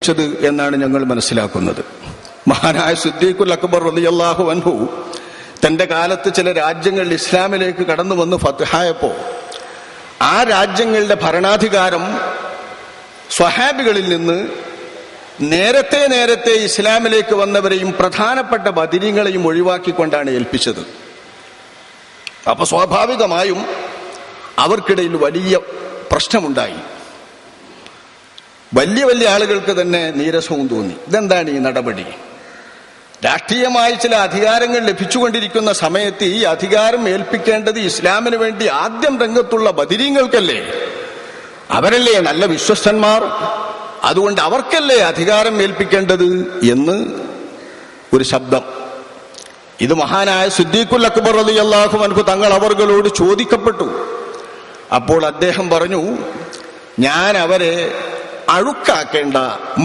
എന്നാണ് ഞങ്ങൾ മനസ്സിലാക്കുന്നത്. മഹാനായ സിദ്ദീഖുൽ അക്ബർ റളിയല്ലാഹു അൻഹു തന്റെ കാലത്ത് ചില രാജ്യങ്ങൾ ഇസ്ലാമിലേക്ക് കടന്നു വന്ന് ഫത്ഹായപ്പോ ആ രാജ്യങ്ങളുടെ ഭരണാധികാരം സ്വഹാബികളിൽ നിന്ന് നേരത്തെ ഇസ്ലാമിലേക്ക് വന്നവരെയും പ്രധാനപ്പെട്ട ബദരീങ്ങളെയും ഒഴിവാക്കിക്കൊണ്ടാണ് ഏൽപ്പിച്ചത്. അപ്പൊ സ്വാഭാവികമായും അവർക്കിടയിൽ വലിയ പ്രശ്നമുണ്ടായി. വലിയ ആളുകൾക്ക് തന്നെ നീരസവും തോന്നി. ഇതെന്താണ് ഈ നടപടി? രാഷ്ട്രീയമായി ചില അധികാരങ്ങൾ ലഭിച്ചുകൊണ്ടിരിക്കുന്ന സമയത്ത് ഈ അധികാരം ഏൽപ്പിക്കേണ്ടത് ഇസ്ലാമിന് വേണ്ടി ആദ്യം രംഗത്തുള്ള ബദരീങ്ങൾക്കല്ലേ? അവരല്ലേ നല്ല വിശ്വസ്തന്മാർ, അതുകൊണ്ട് അവർക്കല്ലേ അധികാരം ഏൽപ്പിക്കേണ്ടത് എന്ന് ഒരു ശബ്ദം. ഇത് മഹാനായ സിദ്ദീഖുൽ അക്ബർ റളിയല്ലാഹു അൻഹു തങ്ങൾ അവർകളോട് ചോദിക്കപ്പെട്ടു. അപ്പോൾ അദ്ദേഹം പറഞ്ഞു, ഞാൻ അവരെ അഴുക്കാക്കേണ്ട,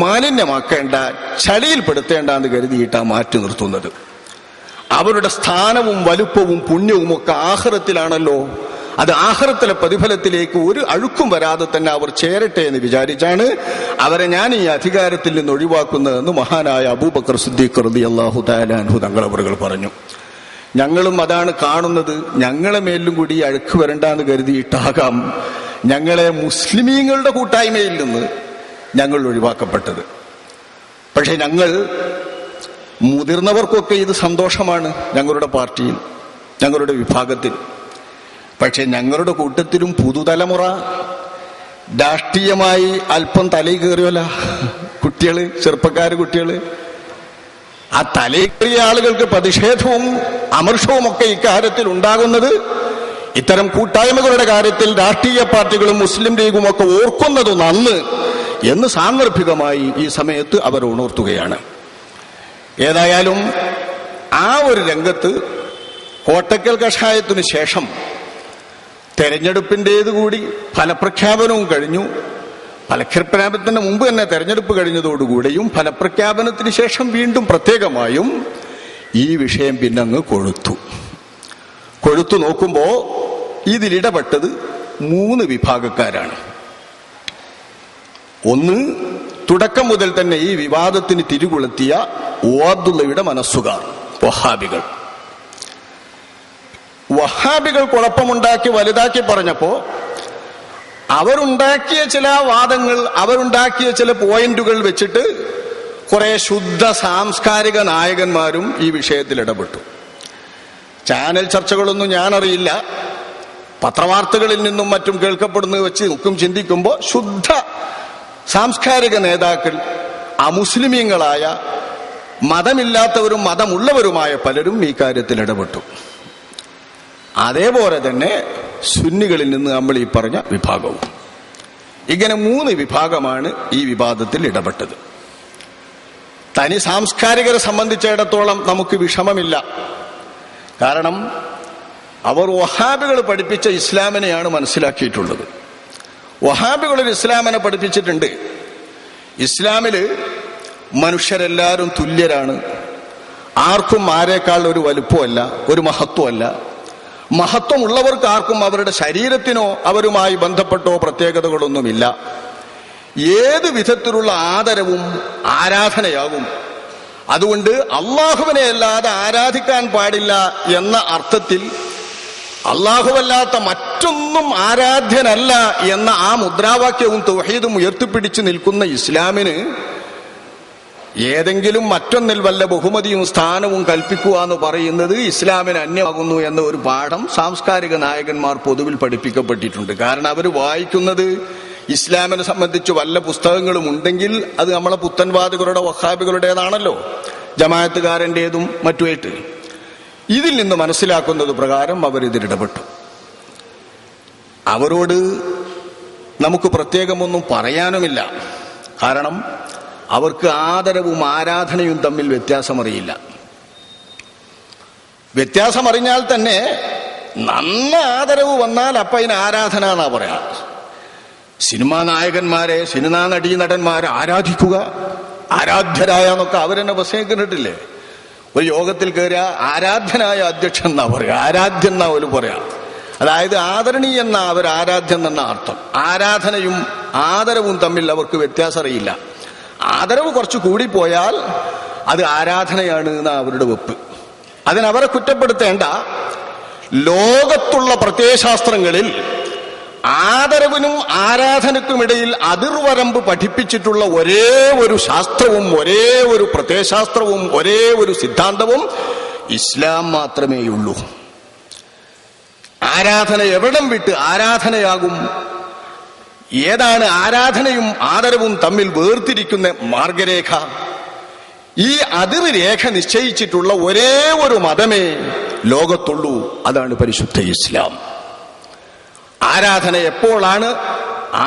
മാലിന്യമാക്കേണ്ട, ചളിയിൽപ്പെടുത്തേണ്ട എന്ന് കരുതിയിട്ടാണ് മാറ്റി നിർത്തുന്നത്. അവരുടെ സ്ഥാനവും വലുപ്പവും പുണ്യവും ഒക്കെ ആഖിറത്തിലാണല്ലോ. അത് ആഖിറത്തിലെ പ്രതിഫലത്തിലേക്ക് ഒരു അഴുക്കും വരാതെ തന്നെ അവർ ചേരട്ടെ എന്ന് വിചാരിച്ചാണ് അവരെ ഞാൻ ഈ അധികാരത്തിൽ നിന്ന് ഒഴിവാക്കുന്നതെന്ന് മഹാനായ അബൂബക്കർ സിദ്ദീഖ് റളിയല്ലാഹു തആല അൻഹു തങ്ങൾ അവർ പറഞ്ഞു. ഞങ്ങളും അതാണ് കാണുന്നത്. ഞങ്ങളെ മേലും കൂടി അഴുക്ക് വരണ്ടെന്ന് കരുതിയിട്ടാകാം ഞങ്ങളെ മുസ്ലിമീങ്ങളുടെ കൂട്ടായ്മയിൽ നിന്ന് ഞങ്ങൾ ഒഴിവാക്കപ്പെട്ടത്. പക്ഷെ ഞങ്ങൾ മുതിർന്നവർക്കൊക്കെ ഇത് സന്തോഷമാണ്, ഞങ്ങളുടെ പാർട്ടിയിൽ, ഞങ്ങളുടെ വിഭാഗത്തിൽ. പക്ഷെ ഞങ്ങളുടെ കൂട്ടത്തിലും പുതുതലമുറ രാഷ്ട്രീയമായി അല്പം തലയിൽ കയറിയല്ല കുട്ടികള്, ചെറുപ്പക്കാര് കുട്ടികള്. ആ തലയിൽ കയറിയ ആളുകൾക്ക് പ്രതിഷേധവും അമർഷവും ഒക്കെ ഇക്കാര്യത്തിൽ ഉണ്ടാകുന്നത് ഇത്തരം കൂട്ടായ്മകളുടെ കാര്യത്തിൽ രാഷ്ട്രീയ പാർട്ടികളും മുസ്ലിം ലീഗും ഒക്കെ ഓർക്കുന്നത് നന്ന് എന്ന് സാന്ദർഭികമായി ഈ സമയത്ത് അവർ ഉണർത്തുകയാണ്. ഏതായാലും ആ ഒരു രംഗത്ത് കോട്ടക്കൽ കഷായത്തിനു ശേഷം തെരഞ്ഞെടുപ്പിൻ്റേതുകൂടി ഫലപ്രഖ്യാപനവും കഴിഞ്ഞു. ഫലപ്രഖ്യാപനത്തിന് മുമ്പ് തന്നെ തെരഞ്ഞെടുപ്പ് കഴിഞ്ഞതോടുകൂടിയും ഫലപ്രഖ്യാപനത്തിന് ശേഷം വീണ്ടും പ്രത്യേകമായും ഈ വിഷയം പിന്നങ്ങ് കൊഴുത്തു നോക്കുമ്പോ ഇതിലിടപെട്ടത് 3 വിഭാഗക്കാരാണ്. ഒന്ന്, തുടക്കം മുതൽ തന്നെ ഈ വിവാദത്തിന് തിരികൊളുത്തിയ ഓഅബ്ദുള്ളയുടെ മനസ്സുകാർ, വഹാബികൾ കുഴപ്പമുണ്ടാക്കി വലുതാക്കി പറഞ്ഞപ്പോ അവരുണ്ടാക്കിയ ചില വാദങ്ങൾ, അവരുണ്ടാക്കിയ ചില പോയിന്റുകൾ വെച്ചിട്ട് കുറെ ശുദ്ധ സാംസ്കാരിക നായകന്മാരും ഈ വിഷയത്തിൽ ഇടപെട്ടു. ചാനൽ ചർച്ചകളൊന്നും ഞാനറിയില്ല, പത്രവാർത്തകളിൽ നിന്നും മറ്റും കേൾക്കപ്പെടുന്നത് വെച്ച് ചിന്തിക്കുമ്പോൾ ശുദ്ധ സാംസ്കാരിക നേതാക്കൾ, അമുസ്ലിമീങ്ങളായ മതമില്ലാത്തവരും മതമുള്ളവരുമായ പലരും ഈ കാര്യത്തിൽ ഇടപെട്ടു. അതേപോലെ തന്നെ സുന്നികളിൽ നിന്ന് നമ്മൾ ഈ പറഞ്ഞ വിഭാഗവും. ഇങ്ങനെ 3 വിഭാഗമാണ് ഈ വിവാദത്തിൽ ഇടപെട്ടത്. തനി സാംസ്കാരികരെ സംബന്ധിച്ചിടത്തോളം നമുക്ക് വിഷമമില്ല. കാരണം അവർ വഹാബികൾ പഠിപ്പിച്ച ഇസ്ലാമിനെയാണ് മനസ്സിലാക്കിയിട്ടുള്ളത്. വഹാബികൾ ഇസ്ലാമിനെ പഠിപ്പിച്ചിട്ടുണ്ട്. ഇസ്ലാമില് മനുഷ്യരെല്ലാവരും തുല്യരാണ്. ആർക്കും ആരേക്കാൾ ഒരു വലുപ്പമല്ല, ഒരു മഹത്വമല്ല. മഹത്വമുള്ളവർക്ക് ആർക്കും അവരുടെ ശരീരത്തിനോ അവരുമായി ബന്ധപ്പെട്ടോ പ്രത്യേകതകളൊന്നുമില്ല. ഏത് വിധത്തിലുള്ള ആദരവും ആരാധനയാകും. അതുകൊണ്ട് അള്ളാഹുവിനെ അല്ലാതെ ആരാധിക്കാൻ പാടില്ല എന്ന അർത്ഥത്തിൽ അള്ളാഹുവല്ലാത്ത മറ്റൊന്നും ആരാധ്യനല്ല എന്ന ആ മുദ്രാവാക്യവും തൗഹീദും ഉയർത്തിപ്പിടിച്ചു നിൽക്കുന്ന ഇസ്ലാമിന് ഏതെങ്കിലും മറ്റൊന്നിൽ വല്ല ബഹുമതിയും സ്ഥാനവും കൽപ്പിക്കുക എന്ന് പറയുന്നത് ഇസ്ലാമിന് അന്യമാകുന്നു എന്ന ഒരു പാഠം സാംസ്കാരിക നായകന്മാർ പൊതുവിൽ പഠിപ്പിക്കപ്പെട്ടിട്ടുണ്ട്. കാരണം അവർ വായിക്കുന്നത് ഇസ്ലാമിനെ സംബന്ധിച്ച് വല്ല പുസ്തകങ്ങളും ഉണ്ടെങ്കിൽ അത് നമ്മളെ പുത്തൻവാദികളുടെ വഹാബികളുടേതാണല്ലോ, ജമാഅത്തുകാരൻ്റെതും മറ്റുമായിട്ട്. ഇതിൽ നിന്ന് മനസ്സിലാക്കുന്നത് പ്രകാരം അവരിതിലിടപെട്ടു. അവരോട് നമുക്ക് പ്രത്യേകമൊന്നും പറയാനുമില്ല. കാരണം അവർക്ക് ആദരവും ആരാധനയും തമ്മിൽ വ്യത്യാസമറിയില്ല. വ്യത്യാസമറിഞ്ഞാൽ തന്നെ നന്ന ആദരവ് വന്നാൽ അപ്പം അതിന് ആരാധന എന്നാ പറയാം. സിനിമാ നായകന്മാരെ, സിനിമാ നടീനടന്മാരെ ആരാധിക്കുക, ആരാധ്യരായ എന്നൊക്കെ അവരെന്നെ പ്രസംഗിക്കുന്നിട്ടില്ലേ? ഒരു യോഗത്തിൽ കയറിയ ആരാധ്യനായ അധ്യക്ഷൻ എന്നാ പറയാ, ആരാധ്യൻ എന്നാ ഒരു പറയാം. അതായത് ആദരണീയെന്ന അവർ ആരാധ്യൻ എന്ന അർത്ഥം. ആരാധനയും ആദരവും തമ്മിൽ അവർക്ക് വ്യത്യാസം അറിയില്ല. ആദരവ് കുറച്ച് കൂടിപ്പോയാൽ അത് ആരാധനയാണ് എന്ന അവരുടെ വെപ്പ്. അതിനവരെ കുറ്റപ്പെടുത്തേണ്ട. ലോകത്തുള്ള പ്രത്യയശാസ്ത്രങ്ങളിൽ ആദരവിനും ആരാധനയ്ക്കുമിടയിൽ അതിർവരമ്പ് പഠിപ്പിച്ചിട്ടുള്ള ഒരേ ഒരു ശാസ്ത്രവും ഒരേ ഒരു പ്രത്യയശാസ്ത്രവും ഒരേ ഒരു സിദ്ധാന്തവും ഇസ്ലാം മാത്രമേയുള്ളൂ. ആരാധന എവിടം വിട്ട് ആരാധനയാകും? ഏതാണ് ആരാധനയും ആദരവും തമ്മിൽ വേർതിരിക്കുന്ന മാർഗരേഖ? ഈ അതിർരേഖ നിശ്ചയിച്ചിട്ടുള്ള ഒരേ ഒരു മതമേ ലോകത്തുള്ളൂ, അതാണ് പരിശുദ്ധ ഇസ്ലാം. ആരാധന എപ്പോഴാണ്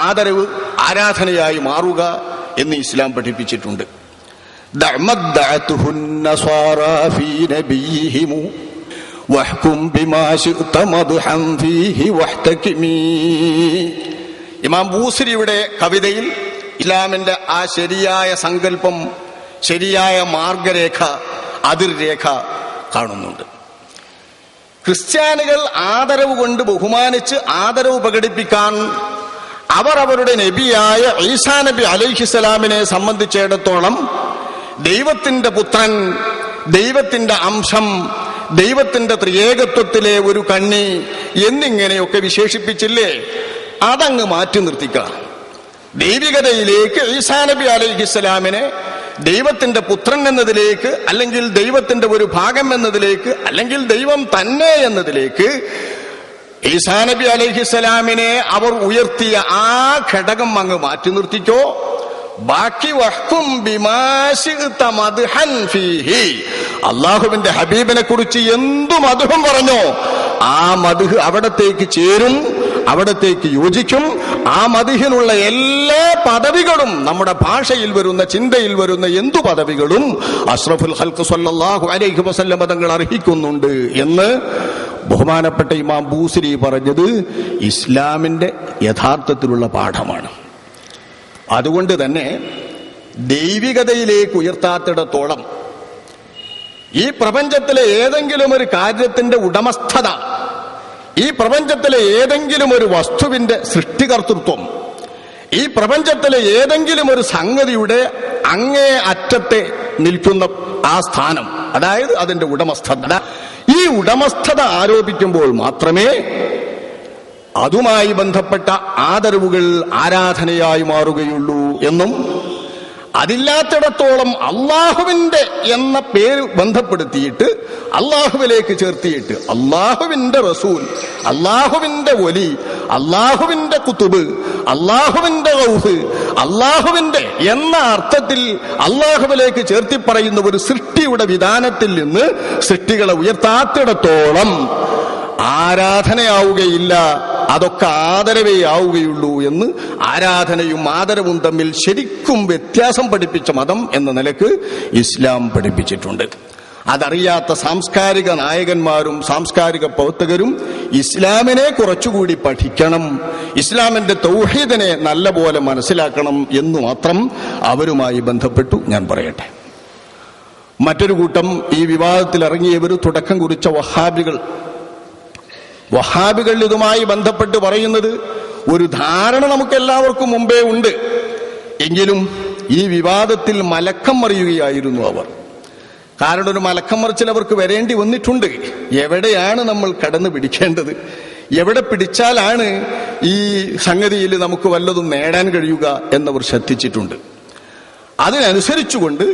ആദരവ് ആരാധനയായി മാറുക എന്ന് ഇസ്ലാം പഠിപ്പിച്ചിട്ടുണ്ട്. ഇമാം ബൂസരിയുടെ കവിതയിൽ ഇസ്ലാമിന്റെ ആ ശരിയായ സങ്കല്പം, ശരിയായ മാർഗരേഖ, അതിർരേഖ കാണുന്നുണ്ട്. ക്രിസ്ത്യാനികൾ ആദരവ് കൊണ്ട് ബഹുമാനിച്ച് ആദരവ് പ്രകടിപ്പിക്കാൻ അവർ അവരുടെ നബിയായ ഈസാ നബി അലൈഹിസ്സലാമിനെ സംബന്ധിച്ചിടത്തോളം ദൈവത്തിന്റെ പുത്രൻ, ദൈവത്തിന്റെ അംശം, ദൈവത്തിന്റെ ത്രിയേകത്വത്തിലെ ഒരു കണ്ണി എന്നിങ്ങനെയൊക്കെ വിശേഷിപ്പിച്ചില്ലേ, അതങ്ങ് മാറ്റി നിർത്തിക്കുക. ദൈവികതയിലേക്ക് ഈസാ നബി അലൈഹിസ്സലാമിനെ ദൈവത്തിന്റെ പുത്രൻ എന്നതിലേക്ക്, അല്ലെങ്കിൽ ദൈവത്തിന്റെ ഒരു ഭാഗം എന്നതിലേക്ക്, അല്ലെങ്കിൽ ദൈവം തന്നെ എന്നതിലേക്ക് ഈസാ നബി അലൈഹിസ്സലാമിനെ അവർ ഉയർത്തിയ ആ ഘടകം അങ്ങ് മാറ്റി നിർത്തിക്കോ. ബാക്കി വഹ്കും ബിമാ ശിഅ്ത മദ്ഹൻ ഫീഹി, അല്ലാഹുവിന്റെ ഹബീബിനെ കുറിച്ച് എന്തു മദ്ഹും പറഞ്ഞോ ആ മദ്ഹ് അവിടത്തേക്ക് ചേരും, അവിടത്തേക്ക് യോജിക്കും. ആ മദ്ഹിനുള്ള എല്ലാ പദവികളും, നമ്മുടെ ഭാഷയിൽ വരുന്ന, ചിന്തയിൽ വരുന്ന എന്തു പദവികളും അഷ്റഫുൽ ഖൽഖ് സ്വല്ലല്ലാഹു അലൈഹി വസല്ലം തങ്ങൾ അർഹിക്കുന്നുണ്ട് എന്ന് ബഹുമാനപ്പെട്ട ഇമാം ബൂസരി പറഞ്ഞത് ഇസ്ലാമിന്റെ യഥാർത്ഥത്തിലുള്ള പാഠമാണ്. അതുകൊണ്ട് തന്നെ ദൈവികതയിലേക്ക് ഉയർത്താത്തിടത്തോളം ഈ പ്രപഞ്ചത്തിലെ ഏതെങ്കിലും ഒരു കാര്യത്തിന്റെ ഉടമസ്ഥത, ഈ പ്രപഞ്ചത്തിലെ ഏതെങ്കിലും ഒരു വസ്തുവിന്റെ സൃഷ്ടികർത്തൃത്വം, ഈ പ്രപഞ്ചത്തിലെ ഏതെങ്കിലും ഒരു സംഗതിയുടെ അങ്ങേ അറ്റത്തെ നിൽക്കുന്ന ആ സ്ഥാനം, അതായത് അതിന്റെ ഉടമസ്ഥത, ഈ ഉടമസ്ഥത ആരോപിക്കുമ്പോൾ മാത്രമേ അതുമായി ബന്ധപ്പെട്ട ആദരവുകൾ ആരാധനയായി മാറുകയുള്ളൂ എന്നും, അതില്ലാത്തിടത്തോളം അള്ളാഹുവിന്റെ എന്ന പേര് ബന്ധപ്പെടുത്തിയിട്ട് അള്ളാഹുവിലേക്ക് ചേർത്തിയിട്ട് അള്ളാഹുവിന്റെ റസൂൽ, അള്ളാഹുവിന്റെ വലി, അള്ളാഹുവിന്റെ കുതുബ്, അള്ളാഹുവിന്റെ ഗൗസ്, അള്ളാഹുവിന്റെ എന്ന അർത്ഥത്തിൽ അള്ളാഹുവിലേക്ക് ചേർത്തി പറയുന്ന ഒരു സൃഷ്ടിയുടെ വിധാനത്തിൽ നിന്ന് സൃഷ്ടികളെ ഉയർത്താത്തിടത്തോളം ആരാധനയാവുകയില്ല, അതൊക്കെ ആദരവേ ആവുകയുള്ളൂ എന്ന് ആരാധനയും ആദരവും തമ്മിൽ ശരിക്കും വ്യത്യാസം പഠിപ്പിച്ച മതം എന്ന നിലക്ക് ഇസ്ലാം പഠിപ്പിച്ചിട്ടുണ്ട്. അതറിയാത്ത സാംസ്കാരിക നായകന്മാരും സാംസ്കാരിക പ്രവർത്തകരും ഇസ്ലാമിനെ കുറച്ചുകൂടി പഠിക്കണം, ഇസ്ലാമിന്റെ തൗഹീദിനെ നല്ലപോലെ മനസ്സിലാക്കണം എന്ന് മാത്രം അവരുമായി ബന്ധപ്പെട്ടു ഞാൻ പറയട്ടെ. മറ്റൊരു കൂട്ടം ഈ വിവാദത്തിൽ ഇറങ്ങിയവർ തുടക്കം കുറിച്ച വഹാബികൾ ഇതുമായി ബന്ധപ്പെട്ട് പറയുന്നത് ഒരു ധാരണ നമുക്കെല്ലാവർക്കും മുമ്പേ ഉണ്ട്, എങ്കിലും ഈ വിവാദത്തിൽ മലക്കം മറിയുകയായിരുന്നു അവർ. കാരണം ഒരു മലക്കം മറിച്ചിൽ അവർക്ക് വരേണ്ടി വന്നിട്ടുണ്ട്. എവിടെയാണ് നമ്മൾ കടന്നു പിടിക്കേണ്ടത്, എവിടെ പിടിച്ചാലാണ് ഈ സംഗതിയിൽ നമുക്ക് വല്ലതും നേടാൻ കഴിയുക എന്നവർ ശ്രദ്ധിച്ചിട്ടുണ്ട്. അതിനനുസരിച്ചുകൊണ്ട്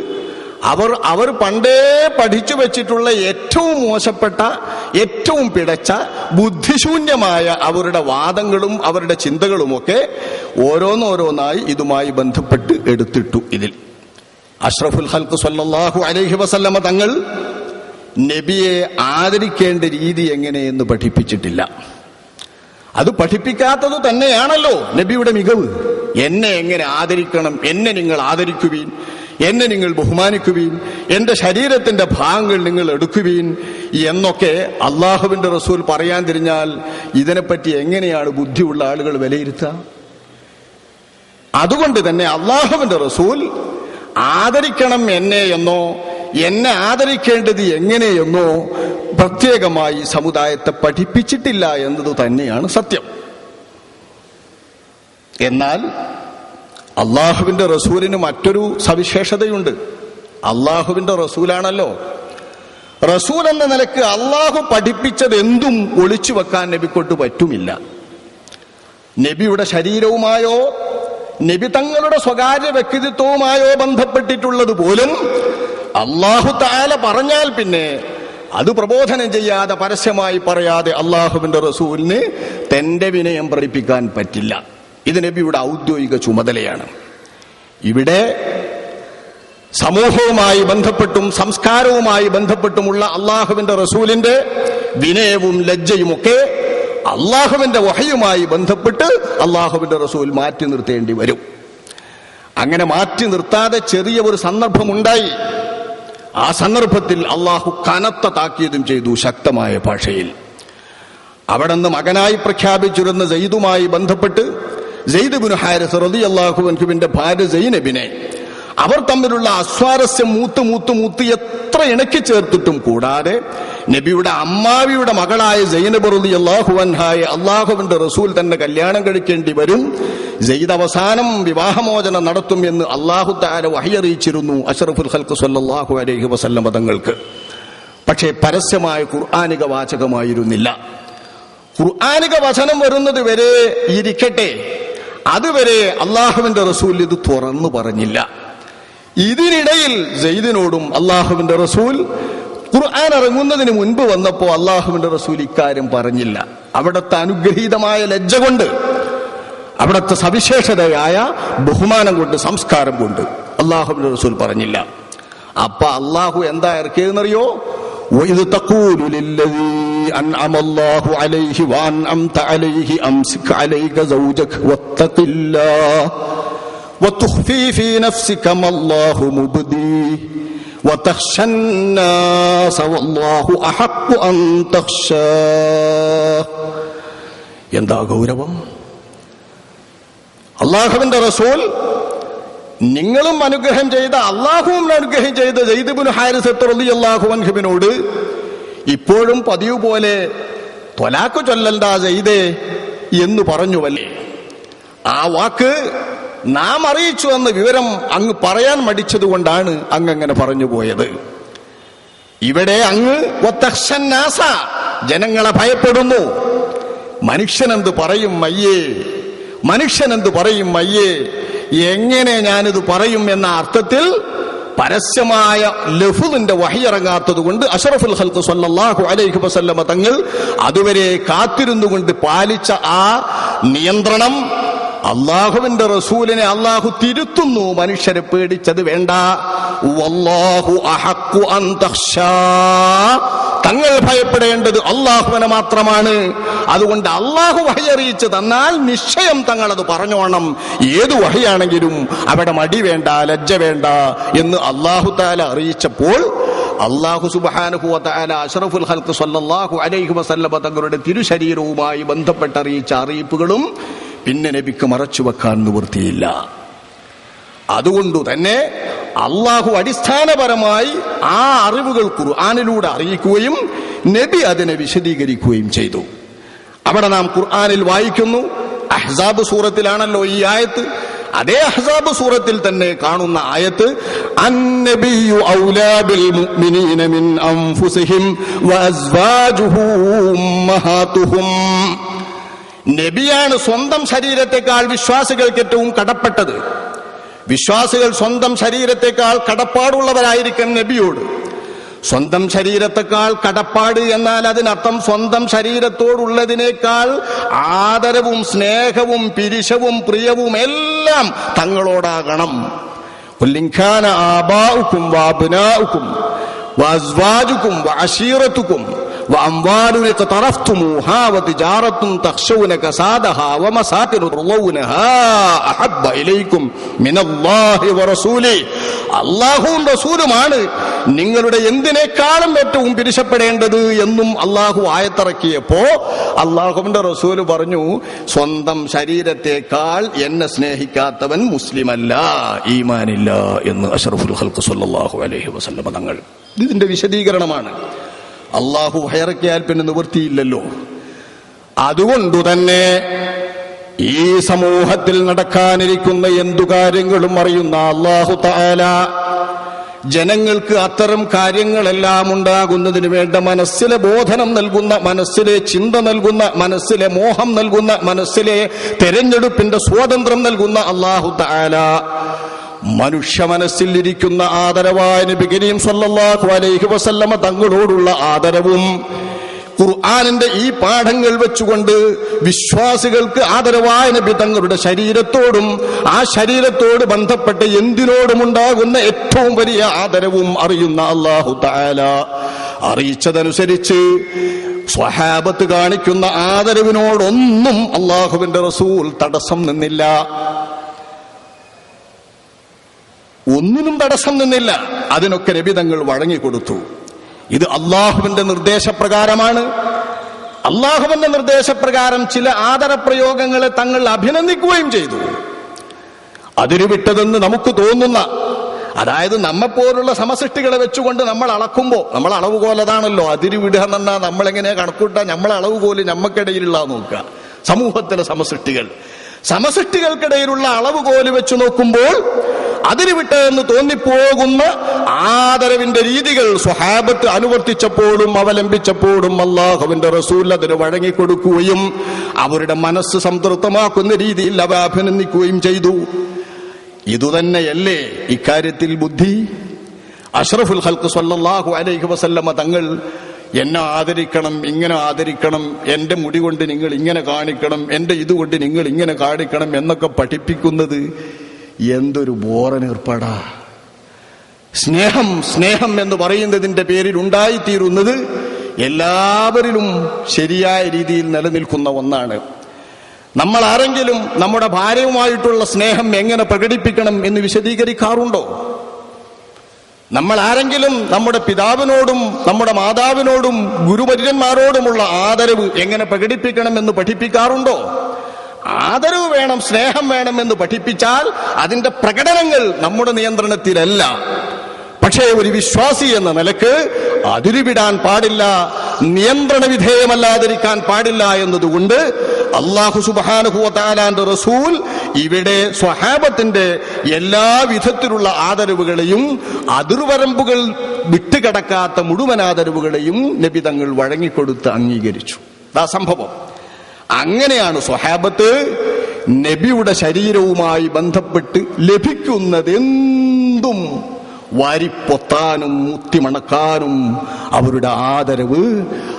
അവർ പണ്ടേ പഠിച്ചു വെച്ചിട്ടുള്ള ഏറ്റവും മോശപ്പെട്ട, ഏറ്റവും പിഴച്ച, ബുദ്ധിശൂന്യമായ അവരുടെ വാദങ്ങളും അവരുടെ ചിന്തകളുമൊക്കെ ഓരോന്നോരോന്നായി ഇതുമായി ബന്ധപ്പെട്ട് എടുത്തിട്ടു. ഇതിൽ അഷ്റഫുൽ ഖൽഖ് സ്വല്ലല്ലാഹു അലൈഹി വസല്ലമ തങ്ങൾ നബിയെ ആദരിക്കേണ്ട രീതി എങ്ങനെയെന്ന് പഠിപ്പിച്ചിട്ടില്ല. അത് പഠിപ്പിക്കാത്തത് തന്നെയാണല്ലോ നബിയുടെ മികവ്. എന്നെ എങ്ങനെ ആദരിക്കണം, എന്നെ നിങ്ങൾ ആദരിക്കുവീൻ, എന്നെ നിങ്ങൾ ബഹുമാനിക്കുവീൻ, എന്റെ ശരീരത്തിന്റെ ഭാഗങ്ങൾ നിങ്ങൾ എടുക്കുവീൻ എന്നൊക്കെ അള്ളാഹുവിന്റെ റസൂൽ പറയാൻ തിരിഞ്ഞാൽ ഇതിനെപ്പറ്റി എങ്ങനെയാണ് ബുദ്ധിയുള്ള ആളുകൾ വിലയിരുത്തുക? അതുകൊണ്ട് തന്നെ അള്ളാഹുവിന്റെ റസൂൽ ആദരിക്കണം എന്നെ എന്നോ, എന്നെ ആദരിക്കേണ്ടത് എങ്ങനെയെന്നോ പ്രത്യേകമായി സമുദായത്തെ പഠിപ്പിച്ചിട്ടില്ല എന്നത് തന്നെയാണ് സത്യം. എന്നാൽ അള്ളാഹുവിന്റെ റസൂലിന് മറ്റൊരു സവിശേഷതയുണ്ട്. അള്ളാഹുവിന്റെ റസൂലാണല്ലോ. റസൂൽ എന്ന നിലക്ക് അള്ളാഹു പഠിപ്പിച്ചത് എന്തും ഒളിച്ചു വെക്കാൻ നബിക്കൊട്ട് പറ്റുമില്ല. നബിയുടെ ശരീരവുമായോ നബി തങ്ങളുടെ സ്വകാര്യ വ്യക്തിത്വവുമായോ ബന്ധപ്പെട്ടിട്ടുള്ളത് പോലും അള്ളാഹു തആല പറഞ്ഞാൽ പിന്നെ അത് പ്രബോധനം ചെയ്യാതെ, പരസ്യമായി പറയാതെ അള്ളാഹുവിന്റെ റസൂലിന് തന്റെ വിനയം പ്രകടിപ്പിക്കാൻ പറ്റില്ല. ഇത് നബിയുടെ ഔദ്യോഗിക ചുമതലയാണ്. ഇവിടെ സമൂഹവുമായി ബന്ധപ്പെട്ടും സംസ്കാരവുമായി ബന്ധപ്പെട്ടുമുള്ള അള്ളാഹുവിന്റെ റസൂലിന്റെ വിനയവും ലജ്ജയുമൊക്കെ അള്ളാഹുവിന്റെ വഹയുമായി ബന്ധപ്പെട്ട് അള്ളാഹുവിന്റെ റസൂൽ മാറ്റി നിർത്തേണ്ടി വരും. അങ്ങനെ മാറ്റി നിർത്താതെ ചെറിയ ഒരു സന്ദർഭമുണ്ടായി. ആ സന്ദർഭത്തിൽ അള്ളാഹു കനത്ത താക്കീതും ചെയ്തു ശക്തമായ ഭാഷയിൽ. അവിടെ നിന്ന് മകനായി പ്രഖ്യാപിച്ചിരുന്ന സെയ്ദുമായി ബന്ധപ്പെട്ട് സെയ്ദ് ഇബ്നു ഹാരിസ് റളിയല്ലാഹു അൻഹുവിന്റെ ഭാര്യ സൈനബിനെ അവർ തമ്മിലുള്ള അസ്വാരസ്യം മൂത്ത് എത്ര ഇണക്കി ചേർത്തിട്ടും കൂടാതെ നബിയുടെ അമ്മാവിയുടെ മകളായ സൈനബ് റളിയല്ലാഹു അൻഹായെ അള്ളാഹുവിന്റെ റസൂൽ തന്നെ കല്യാണം കഴിക്കേണ്ടി വരും. സെയ്ദ് അവസാനം വിവാഹമോചനം നടത്തും എന്ന് അള്ളാഹു തആല വഹയറിയിച്ചിരുന്നു അഷ്റഫുൽ ഖൽഖ് സ്വല്ലല്ലാഹു അലൈഹി വസല്ലം തങ്ങൾക്ക്. പക്ഷേ പരസ്യമായ ഖുർആനിക വാചകമായിരുന്നില്ല. ഖുർആനിക വചനം വരുന്നത് വരെ ഇരിക്കട്ടെ, അതുവരെ അള്ളാഹുവിന്റെ റസൂൽ ഇത് തുറന്നു പറഞ്ഞില്ല. ഇതിനിടയിൽ സെയ്ദിനോടും അള്ളാഹുവിന്റെ റസൂൽ ഖുർആൻ ഇറങ്ങുന്നതിന് മുൻപ് വന്നപ്പോ അള്ളാഹുവിന്റെ റസൂൽ ഇക്കാര്യം പറഞ്ഞില്ല. അവിടുത്തെ അനുഗ്രഹീതമായ ലജ്ജ കൊണ്ട്, അവിടുത്തെ സവിശേഷതയായ ബഹുമാനം കൊണ്ട്, സംസ്കാരം കൊണ്ട് അള്ളാഹുവിന്റെ റസൂൽ പറഞ്ഞില്ല. അപ്പൊ അള്ളാഹു എന്താ ഇറക്കിയതെന്നറിയോ? وَإِذْ تَقُولُ لِلَّذِي أَنْعَمَ اللَّهُ عَلَيْهِ وَأَنْعَمْتَ عَلَيْهِ أَمْسِكْ عَلَيْكَ زَوْجَكَ وَاتَّقِ اللَّهَ وَتُخْفِي فِي نَفْسِكَ مَا اللَّهُ مُبْدِيهِ وَتَخْشَى النَّاسَ وَاللَّهُ أَحَقُّ أَن تَخْشَاهُ. എന്താ ഗൗരവം! അല്ലാഹുവിന്റെ റസൂൽ നിങ്ങളും അനുഗ്രഹം ചെയ്ത, അള്ളാഹുവും അനുഗ്രഹം ചെയ്ത സെയ്ദ് ഇബ്നു ഹാരിസ് റളിയല്ലാഹു അൻഹുവിനോട് ഇപ്പോഴും പതിവ് പോലെ ത്വലാഖ് ചൊല്ലണ്ട സെയ്ദേ എന്ന് പറഞ്ഞുവല്ലേ. ആ വാക്ക് നാം അറിയിച്ചു എന്ന വിവരം അങ്ങ് പറയാൻ മടിച്ചതുകൊണ്ടാണ് അങ്ങനെ പറഞ്ഞു പോയത്. ഇവിടെ അങ്ങ് വതഖ്ശന്നാസ, ജനങ്ങളെ ഭയപ്പെടുന്നു. മനുഷ്യനെന്ത് പറയും അയ്യേ, മനുഷ്യനെന്ത് പറയും അയ്യേ, എങ്ങനെ ഞാനിത് പറയും എന്ന അർത്ഥത്തിൽ പരസ്യമായ ലഫ്ളിന്റെ വഹയിറങ്ങാത്തത് കൊണ്ട് അഷ്റഫുൽ ഖൽഖ് സ്വല്ലല്ലാഹു അലൈഹി വസല്ലമ തങ്ങൾ അതുവരെ കാത്തിരുന്നുകൊണ്ട് പാലിച്ച ആ നിയന്ത്രണം അള്ളാഹുവിന്റെ റസൂലിനെ അള്ളാഹു തിരുത്തുന്നു. മനുഷ്യരെ പേടിച്ചത് വേണ്ട. വല്ലാഹു അഹഖു അൻ തഖ്ശാ, തങ്ങൾ ഭയപ്പെടേണ്ടത് അള്ളാഹുവിനെ മാത്രമാണ്. അതുകൊണ്ട് അള്ളാഹു വഹയറിയിച്ച് തന്നാൽ നിശ്ചയം തങ്ങൾ അത് പറഞ്ഞോണം. ഏത് വഹയാണെങ്കിലും അവിടെ മടി വേണ്ട, ലജ്ജ വേണ്ട എന്ന് അള്ളാഹു തആല അറിയിച്ചപ്പോൾ അള്ളാഹു സുബ്ഹാനഹു വ തആല അഷ്റഫുൽ ഖൽഖ് സ്വല്ലല്ലാഹു അലൈഹി വസല്ലമ തങ്ങളുടെ തിരുശരീരവുമായി ബന്ധപ്പെട്ട് അറിയിച്ച അറിയിപ്പുകളും പിന്നെ നബിക്ക് മറച്ചുവെക്കാൻ നിവൃത്തിയില്ല. അതുകൊണ്ട് തന്നെ അള്ളാഹു അടിസ്ഥാനപരമായി ആ അറിവുകൾ ഖുർആനിലൂടെ അറിയിക്കുകയും നബി അതിനെ വിശദീകരിക്കുകയും ചെയ്തു. അവിടെ നാം ഖുർആനിൽ വായിക്കുന്നു, അഹ്സാബ് സൂറത്തിലാണല്ലോ ഈ ആയത്ത്. അതേ അഹ്സാബ് സൂറത്തിൽ തന്നെ കാണുന്ന ആയത്ത്, അന്നബിയ്യു ഔലാ ബിൽ മുഅ്മിനീന മിൻ അൻഫുസിഹിം വഅസ്വാജുഹു ഉമ്മഹാതുഹും. നബിയാണ് സ്വന്തം ശരീരത്തെക്കാൾ വിശ്വാസികൾക്ക് ഏറ്റവും കടപ്പെട്ടത്. വിശ്വാസികൾ സ്വന്തം ശരീരത്തെക്കാൾ കടപ്പാടുള്ളവരായിരിക്കും നബിയോട്. സ്വന്തം ശരീരത്തെക്കാൾ കടപ്പാട് എന്നാൽ അതിനർത്ഥം സ്വന്തം ശരീരത്തോടുള്ളതിനേക്കാൾ ആദരവും സ്നേഹവും പിരിശവും പ്രിയവും എല്ലാം തങ്ങളോടാകണം. ഖുല്ലിൻകാന ആബാഉകും വഅബ്നാഉകും വഅസ്വാജുകും വഅശീറതുകും وأموال اقترفتموها وتجارة تخشون كسادها ومساكن ترضونها أحب إليكم من الله ورسوله. അള്ളാഹുവും റസൂലുമാണ് നിങ്ങളുടെ എന്തിനേക്കാളും ഏറ്റവും പിരിശപ്പെടേണ്ടത് എന്നും അള്ളാഹു ആയത്തിറക്കിയപ്പോ അള്ളാഹുവിന്റെ റസൂല് പറഞ്ഞു, സ്വന്തം ശരീരത്തെക്കാൾ എന്നെ സ്നേഹിക്കാത്തവൻ മുസ്ലിമല്ല, ഈമാനില്ല എന്ന് അഷ്റഫുൽ ഖൽഖ് സ്വല്ലല്ലാഹു അലൈഹി വസല്ലം തങ്ങൾ. ഇതിന്റെ വിശദീകരണമാണ്. അള്ളാഹു ഹയറക്കിയാൽ പിന്നെ നിവൃത്തിയില്ലല്ലോ. അതുകൊണ്ടു തന്നെ ഈ സമൂഹത്തിൽ നടക്കാനിരിക്കുന്ന എന്തു കാര്യങ്ങളും അറിയുന്ന അല്ലാഹു തആല ജനങ്ങൾക്ക് അത്തരം കാര്യങ്ങളെല്ലാം ഉണ്ടാകുന്നതിന് വേണ്ട മനസ്സിലെ ബോധനം നൽകുന്ന, മനസ്സിലെ ചിന്ത നൽകുന്ന, മനസ്സിലെ മോഹം നൽകുന്ന, മനസ്സിലെ തെരഞ്ഞെടുപ്പിന്റെ സ്വാതന്ത്ര്യം നൽകുന്ന അല്ലാഹു തആല മനുഷ്യ മനസ്സിൽ ഇരിക്കുന്ന ആദരവായ നബി കരീം സല്ലല്ലാഹു അലൈഹി വസല്ലമ തങ്ങളോടുള്ള ആദരവും ഖുർആനിന്റെ ഈ പാഠങ്ങൾ വെച്ചുകൊണ്ട് വിശ്വാസികൾക്ക് ആദരവായ നബി തങ്ങളുടെ ശരീരത്തോടും ആ ശരീരത്തോട് ബന്ധപ്പെട്ട് എന്തിനോടുമുണ്ടാകുന്ന ഏറ്റവും വലിയ ആദരവും അറിയുന്ന അല്ലാഹു തആല അറിയിച്ചതനുസരിച്ച് സ്വഹാബത്ത് കാണിക്കുന്ന ആദരവിനോടൊന്നും അല്ലാഹുവിന്റെ റസൂൽ തടസ്സം നിന്നില്ല. ഒന്നിനും തടസ്സം നിന്നില്ല. അതിനൊക്കെ നബി തങ്ങൾ വഴങ്ങിക്കൊടുത്തു. ഇത് അള്ളാഹുവിന്റെ നിർദ്ദേശപ്രകാരമാണ്. അള്ളാഹുവിന്റെ നിർദ്ദേശപ്രകാരം ചില ആദരപ്രയോഗങ്ങളെ തങ്ങൾ അഭിനന്ദിക്കുകയും ചെയ്തു. അതിരു വിട്ടതെന്ന് നമുക്ക് തോന്നുന്ന, അതായത് നമ്മെപ്പോലുള്ള സമസൃഷ്ടികളെ വെച്ചുകൊണ്ട് നമ്മൾ അളക്കുമ്പോൾ, നമ്മൾ അളവുകോലതാണല്ലോ. അതിരു വിടുക എന്ന് പറഞ്ഞാൽ നമ്മളെങ്ങനെയാ കണക്കൂട്ടാ? നമ്മളെ അളവുകോല് നമ്മക്കിടയിലുള്ള നോക്കുക. സമൂഹത്തിലെ സമസൃഷ്ടികൾക്കിടയിലുള്ള അളവുകോല് വെച്ച് നോക്കുമ്പോൾ അതിന് വിട്ടതെന്ന് തോന്നിപ്പോകുന്ന ആദരവിന്റെ രീതികൾ സ്വഹാബത്ത് അനുവർത്തിച്ചപ്പോഴും അവലംബിച്ചപ്പോഴും അല്ലാഹുവിന്റെ റസൂൽ അതിന് വഴങ്ങിക്കൊടുക്കുകയും അവരുടെ മനസ്സ് സംതൃപ്തമാക്കുന്ന രീതിയിൽ അവ അഭിനന്ദിക്കുകയും ചെയ്തു. ഇതുതന്നെയല്ലേ ഇക്കാര്യത്തിൽ ബുദ്ധി? അഷ്റഫുൽ ഖൽഖ് സല്ലല്ലാഹു അലൈഹി വസല്ലമ തങ്ങൾ എന്നെ ആദരിക്കണം, ഇങ്ങനെ ആദരിക്കണം, എന്റെ മുടി കൊണ്ട് നിങ്ങൾ ഇങ്ങനെ കാണിക്കണം, എന്റെ ഇതുകൊണ്ട് നിങ്ങൾ ഇങ്ങനെ കാണിക്കണം എന്നൊക്കെ പഠിപ്പിക്കുന്നത് എന്തൊരു ബോറനേർപ്പാടാ. സ്നേഹം എന്ന് പറയുന്നതിന്റെ പേരിൽ ഉണ്ടായിത്തീരുന്നത് എല്ലാവരിലും ശരിയായ രീതിയിൽ നിലനിൽക്കുന്ന ഒന്നാണ്. നമ്മൾ ആരെങ്കിലും നമ്മുടെ ഭാര്യയുമായിട്ടുള്ള സ്നേഹം എങ്ങനെ പ്രകടിപ്പിക്കണം എന്ന് വിശദീകരിക്കാറുണ്ടോ? നമ്മൾ ആരെങ്കിലും നമ്മുടെ പിതാവിനോടും നമ്മുടെ മാതാവിനോടും ഗുരുവര്യന്മാരോടുമുള്ള ആദരവ് എങ്ങനെ പ്രകടിപ്പിക്കണം എന്ന് പഠിപ്പിക്കാറുണ്ടോ? ആദരവ് വേണം, സ്നേഹം വേണം എന്ന് പഠിപ്പിച്ചാൽ അതിന്റെ പ്രകടനങ്ങൾ നമ്മുടെ നിയന്ത്രണത്തിലല്ല. പക്ഷേ ഒരു വിശ്വാസി എന്ന നിലക്ക് അതിരുവിടാൻ പാടില്ല, നിയന്ത്രണ വിധേയമല്ലാതിരിക്കാൻ പാടില്ല എന്നതുകൊണ്ട് അല്ലാഹു സുബ്ഹാനഹു വ തആലാന്റെ റസൂൽ ഇവിടെ സ്വഹാബത്തിന്റെ എല്ലാ വിധത്തിലുള്ള ആദരവുകളെയും അതിർവരമ്പുകൾ വിട്ടുകിടക്കാത്ത മുഴുവൻ ആദരവുകളെയും നബി തങ്ങൾ വഴങ്ങിക്കൊടുത്ത് അംഗീകരിച്ചു. ആ സംഭവം അങ്ങനെയാണ് സ്വഹാബത്ത് നബിയുടെ ശരീരവുമായി ബന്ധപ്പെട്ട് ലഭിക്കുന്നതെന്തും വാരിപ്പൊത്താനും മുത്തിമണക്കാനും അവരുടെ ആദരവ്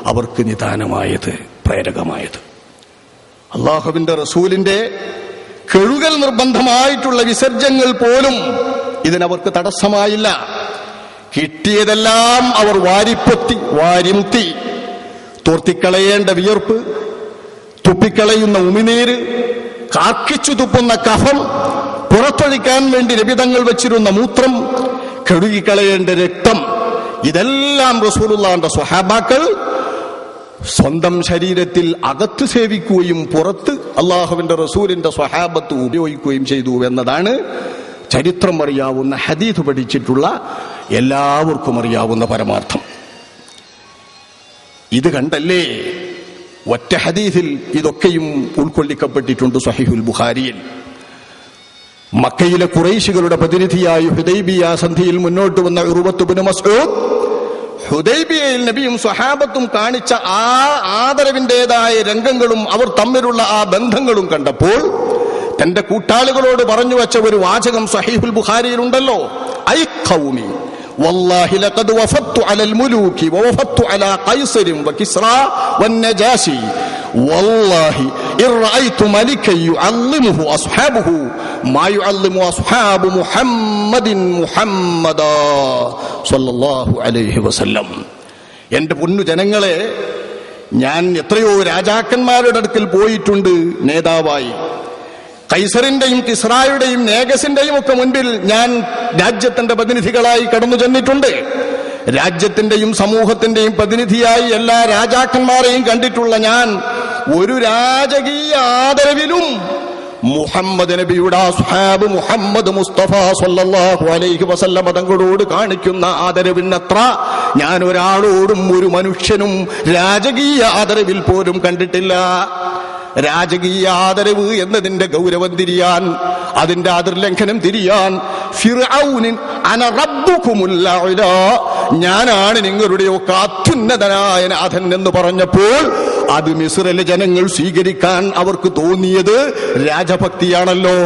അവർക്ക് നിദാനമായത്, പ്രേരകമായത്. അല്ലാഹുവിന്റെ റസൂലിന്റെ കഴുകൽ നിർബന്ധമായിട്ടുള്ള വിസർജ്യങ്ങൾ പോലും ഇതിനവർക്ക് തടസ്സമായില്ല. കിട്ടിയതെല്ലാം അവർ വാരിപ്പൊത്തി, വാരിമുത്തി. തോർത്തിക്കളയേണ്ട വിയർപ്പ്, തുപ്പിക്കളയുന്ന ഉമിനീര്, കാക്കിച്ചു തുപ്പുന്ന കഫം, പുറത്തൊഴിക്കാൻ വേണ്ടി നബിതങ്ങൾ വെച്ചിരുന്ന മൂത്രം, കഴുകിക്കളയേണ്ട രക്തം, ഇതെല്ലാം റസൂലുള്ളാഹിന്റെ സ്വഹാബാക്കൾ സ്വന്തം ശരീരത്തിൽ അകത്ത് സേവിക്കുകയും പുറത്ത് അല്ലാഹുവിന്റെ റസൂലിന്റെ സ്വഹാബത്ത് ഉപയോഗിക്കുകയും ചെയ്തു എന്നതാണ് ചരിത്രം അറിയാവുന്ന, ഹദീസ് പഠിച്ചിട്ടുള്ള എല്ലാവർക്കും അറിയാവുന്ന പരമാർത്ഥം. ഇത് കണ്ടല്ലേ ഒറ്റ ഹദീസിൽ ഇതൊക്കെയും ഉൾക്കൊള്ളിക്കപ്പെട്ടിട്ടുണ്ട് സ്വഹീഹുൽ ബുഖാരിയിൽ. മക്കയിലെ ഖുറൈശികളുടെ പ്രതിനിധിയായി ഹുദൈബിയ സന്ധിയിൽ മുന്നോട്ട് വന്ന ഉർവത്ത് ഇബ്നു മസ്ഊദ് ഹുദൈബിയയിൽ നബിയും സ്വഹാബത്തും കാണിച്ച ആ ആദരവിന്റേതായ രംഗങ്ങളും അവർ തമ്മിലുള്ള ആ ബന്ധങ്ങളും കണ്ടപ്പോൾ തന്റെ കൂട്ടാളികളോട് പറഞ്ഞു വച്ച ഒരു വാചകം സ്വഹീഹുൽ ബുഖാരിയിലുണ്ടല്ലോ, ഐ ഖൗമി വല്ലാഹി ലഖദ് വഫത്തു അലൽ മുലൂകി വവഫത്തു അലാ ഖൈസരിൻ വകിസ്റാ വന്നജാശി വല്ലാഹി ഇറഅയ്തു മലികൻ യുഅല്ലിമുഹു അസ്ഹാബുഹു മാ യുഅല്ലിമു അസ്ഹാബു മുഹമ്മദിൻ മുഹമ്മദാ സ്വല്ലല്ലാഹു അലൈഹി വസല്ലം. എന്റെ പൊന്നു ജനങ്ങളെ, ഞാൻ എത്രയോ രാജാക്കന്മാരുടെ അടുക്കൽ പോയിട്ടുണ്ട് നേതാവായി. കൈസറിന്റെയും കിസ്റായുടെയും നേഗസിന്റെയും ഒക്കെ മുൻപിൽ ഞാൻ രാജ്യത്തിന്റെ പ്രതിനിധികളായി കടന്നു ചെന്നിട്ടുണ്ട്. രാജ്യത്തിന്റെയും സമൂഹത്തിന്റെയും പ്രതിനിധിയായി എല്ലാ രാജാക്കന്മാരെയും കണ്ടിട്ടുള്ള ഞാൻ ഒരു രാജകീയ ആദരവിലും മുഹമ്മദ് നബിയുടെ അസ്ഹാബ് മുഹമ്മദ് മുസ്തഫ സല്ലല്ലാഹു അലൈഹി വസല്ലം തങ്ങളോട് കാണിക്കുന്ന ആദരവിനത്ര ഞാൻ ഒരാളോടും ഒരു മനുഷ്യനും രാജകീയ ആദരവിൽ പോലും കണ്ടിട്ടില്ല. രാജകീയ ആദരവ് എന്നതിന്റെ ഗൗരവം തിരിയാൻ, അതിന്റെ അതിർലംഘനം തിരിയാൻ ഫിർഔനിൻ അന റബ്ബുകുമുൽ അഅ്ലാ, ഞാനാണ് നിങ്ങളുടെയൊക്കെ അത്യുന്നതനായ നാഥൻ എന്ന് പറഞ്ഞപ്പോൾ അത് മിസ്റിലെ ജനങ്ങൾ സ്വീകരിക്കാൻ അവർക്ക് തോന്നിയത് രാജഭക്തിയാണല്ലോ.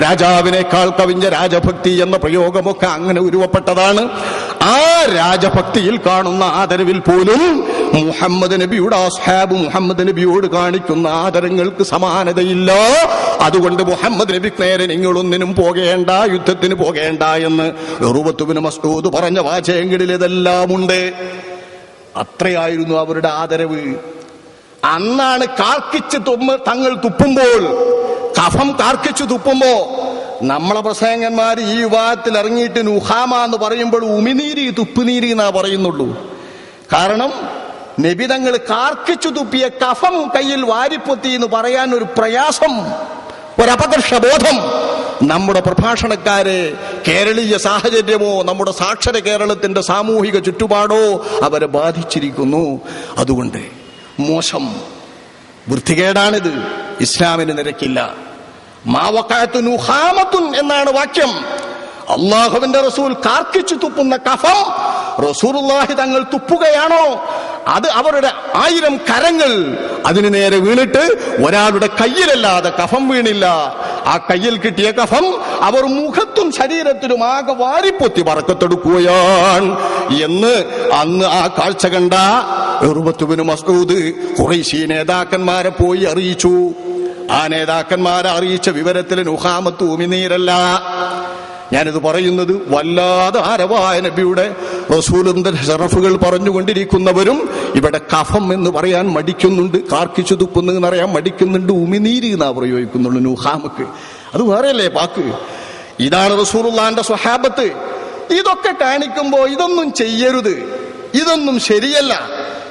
രാജാവിനേക്കാൾ കവിഞ്ഞ രാജഭക്തി എന്ന പ്രയോഗമൊക്കെ അങ്ങനെ ഉരുവപ്പെട്ടതാണ്. ആ രാജഭക്തിയിൽ കാണുന്ന ആദരവിൽ പോലും മുഹമ്മദ് നബിയുടെ അസ്ഹാബ് മുഹമ്മദ് നബിയോട് കാണിക്കുന്ന ആദരങ്ങൾക്ക് സമാനതയില്ല. അതുകൊണ്ട് മുഹമ്മദ് നബിക്ക് നേരെ നിങ്ങളൊന്നിനും പോകേണ്ട, യുദ്ധത്തിന് പോകേണ്ട എന്ന് ഉർവത്ത് ഇബ്നു മസ്ഊദ് പറഞ്ഞ വാചകങ്ങളിൽ ഇതെല്ലാം ഉണ്ട്. അത്രയായിരുന്നു അവരുടെ ആദരവ്. അന്നാണ് കാർക്കിച്ച് തങ്ങൾ തുപ്പുമ്പോൾ, കഫം കാർക്കിച്ചു തുപ്പുമ്പോ നമ്മളെ പ്രസംഗന്മാർ ഈ വിവാഹത്തിൽ ഇറങ്ങിയിട്ട് നുഹാമ എന്ന് പറയുമ്പോൾ ഉമിനീര് തുപ്പുനീര് എന്നാ പറയുന്നുള്ളൂ. കാരണം നബി തങ്ങൾ കാർക്കിച്ചു തുപ്പിയ കഫം കയ്യിൽ വാരിപ്പൊത്തി എന്ന് പറയാൻ ഒരു പ്രയാസം, ഒരപകർഷബോധം നമ്മുടെ പ്രഭാഷണക്കാരെ, കേരളീയ സാഹചര്യമോ നമ്മുടെ സാക്ഷര കേരളത്തിന്റെ സാമൂഹിക ചുറ്റുപാടോ അവരെ ബാധിച്ചിരിക്കുന്നു. അതുകൊണ്ട് മോശം, വൃത്തികേടാണിത്, ഇസ്ലാമിന് നിരക്കില്ല. മാവക്കാത്തു നുഹാമത്തുൻ എന്നാണ് വാക്യം. അള്ളാഹുവിന്റെ റസൂൽ കാർക്കിച്ചു തുപ്പുന്ന കഫം റസൂലുള്ളാഹി തങ്ങൾ തുപ്പുകയാണോ? അത് അവരുടെ 1000 കരങ്ങൾ അതിനു നേരെ വീണിട്ട് ഒരാളുടെ കയ്യിലല്ലാതെ കഫം വീണില്ല. ആ കയ്യിൽ കിട്ടിയ കഫം അവർ മുഖത്തും ശരീരത്തിലും ആകെ വാരിപ്പൊത്തി പറക്കത്തെടുക്കുകയാണ് എന്ന് അന്ന് ആ കാഴ്ച കണ്ട ഉർവത്ത് ഇബ്നു മസ്ഊദ് ഖുറൈശി നേതാക്കന്മാരെ പോയി അറിയിച്ചു. ആ നേതാക്കന്മാരെ അറിയിച്ച വിവരത്തിൽ നുഹാമത്ത് ഉമിനീരല്ല. ഞാനിത് പറയുന്നത് വല്ലാതെ ആരവായ നബിയുടെ റസൂലിന്റെ ഷറഫുകൾ പറഞ്ഞുകൊണ്ടിരിക്കുന്നവരും ഇവിടെ കഫം എന്ന് പറയാൻ മടിക്കുന്നുണ്ട്, കാർക്കിച്ചു തുപ്പുന്നു എന്നറിയാൻ മടിക്കുന്നുണ്ട്, ഉമിനീര് എന്നാ പ്രയോഗിക്കുന്നുള്ളൂ നുഹാമക്ക്. അത് വേറെയല്ലേ പാക്ക്. ഇതാണ് റസൂലുള്ളാഹിന്റെ സ്വഹാബത്ത്. ഇതൊക്കെ കാണിക്കുമ്പോ ഇതൊന്നും ചെയ്യരുത്, ഇതൊന്നും ശരിയല്ല,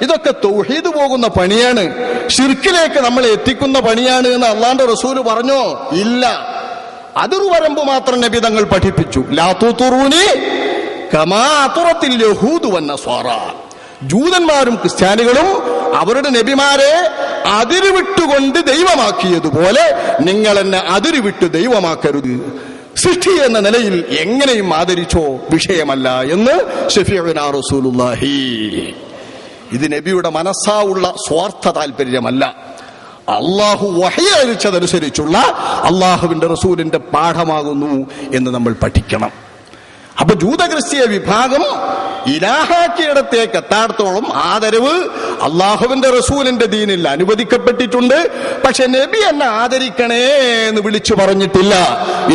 ഇതൊക്കെ തൗഹീദ് പോകുന്ന പണിയാണ്, ശിർക്കിലേക്ക് നമ്മളെ എത്തിക്കുന്ന പണിയാണ് എന്ന് അള്ളാന്റെ റസൂല് പറഞ്ഞോ? ഇല്ല. അതിർവരമ്പ് മാത്രം നബി തങ്ങൾ പഠിപ്പിച്ചു. ലാ തുതുറൂനി കമാ തുറത്തിൽ യഹൂദു വന്നസ്വാറ. ജൂതന്മാരും ക്രിസ്ത്യാനികളും അവരുടെ നബിമാരെ അതിരുവിട്ടുകൊണ്ട് ദൈവമാക്കിയതുപോലെ നിങ്ങൾ എന്നെ അതിരുവിട്ട് ദൈവമാക്കരുത്. സൃഷ്ടി എന്ന നിലയിൽ എങ്ങനെയും ആദരിച്ചോ, വിഷയമല്ല എന്ന് ശഫീഉനാ റസൂലുള്ളാഹി. ഇത് നബിയുടെ മനസ്സാവുള്ള സ്വാർത്ഥ താല്പര്യമല്ല, അള്ളാഹു വഹി അയച്ചതനുസരിച്ചുള്ള അള്ളാഹുവിന്റെ റസൂലിന്റെ പാഠമാകുന്നു എന്ന് നമ്മൾ പഠിക്കണം. അപ്പൊ ജൂതക്രിസ്തീയ വിഭാഗം ഇലാഹാക്കിയിടത്തേക്ക് എത്താടത്തോളം ആദരവ് അള്ളാഹുവിന്റെ റസൂലിന്റെ ദീനിൽ അനുവദിക്കപ്പെട്ടിട്ടുണ്ട്. പക്ഷെ നബി എന്നെ ആദരിക്കണേ എന്ന് വിളിച്ചു പറഞ്ഞിട്ടില്ല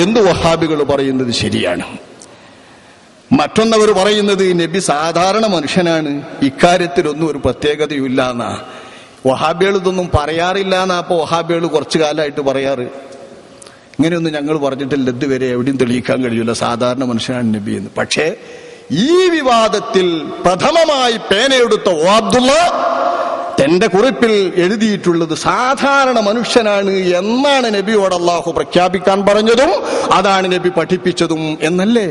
എന്ന് വഹാബികൾ പറയുന്നത് ശരിയാണ്. മറ്റൊന്നവർ പറയുന്നത് നബി സാധാരണ മനുഷ്യനാണ്, ഇക്കാര്യത്തിലൊന്നും ഒരു പ്രത്യേകതയില്ല എന്നാ. വഹാബികൾ ഇതൊന്നും പറയാറില്ല എന്നാ. അപ്പൊ വഹാബികൾ കുറച്ചു കാലമായിട്ട് പറയാറ്. ഇങ്ങനെയൊന്നും ഞങ്ങൾ പറഞ്ഞിട്ടില്ല, ഇതുവരെ എവിടെയും തെളിയിക്കാൻ കഴിയില്ല സാധാരണ മനുഷ്യനാണ് നബി എന്ന്. പക്ഷേ ഈ വിവാദത്തിൽ പ്രഥമമായി പേനയെടുത്ത അബ്ദുള്ള തന്റെ കുറിപ്പിൽ എഴുതിയിട്ടുള്ളത് സാധാരണ മനുഷ്യനാണ് എന്നാണ് നബിയോട് അള്ളാഹു പ്രഖ്യാപിക്കാൻ പറഞ്ഞതും അതാണ് നബി പഠിപ്പിച്ചതും എന്നല്ലേ.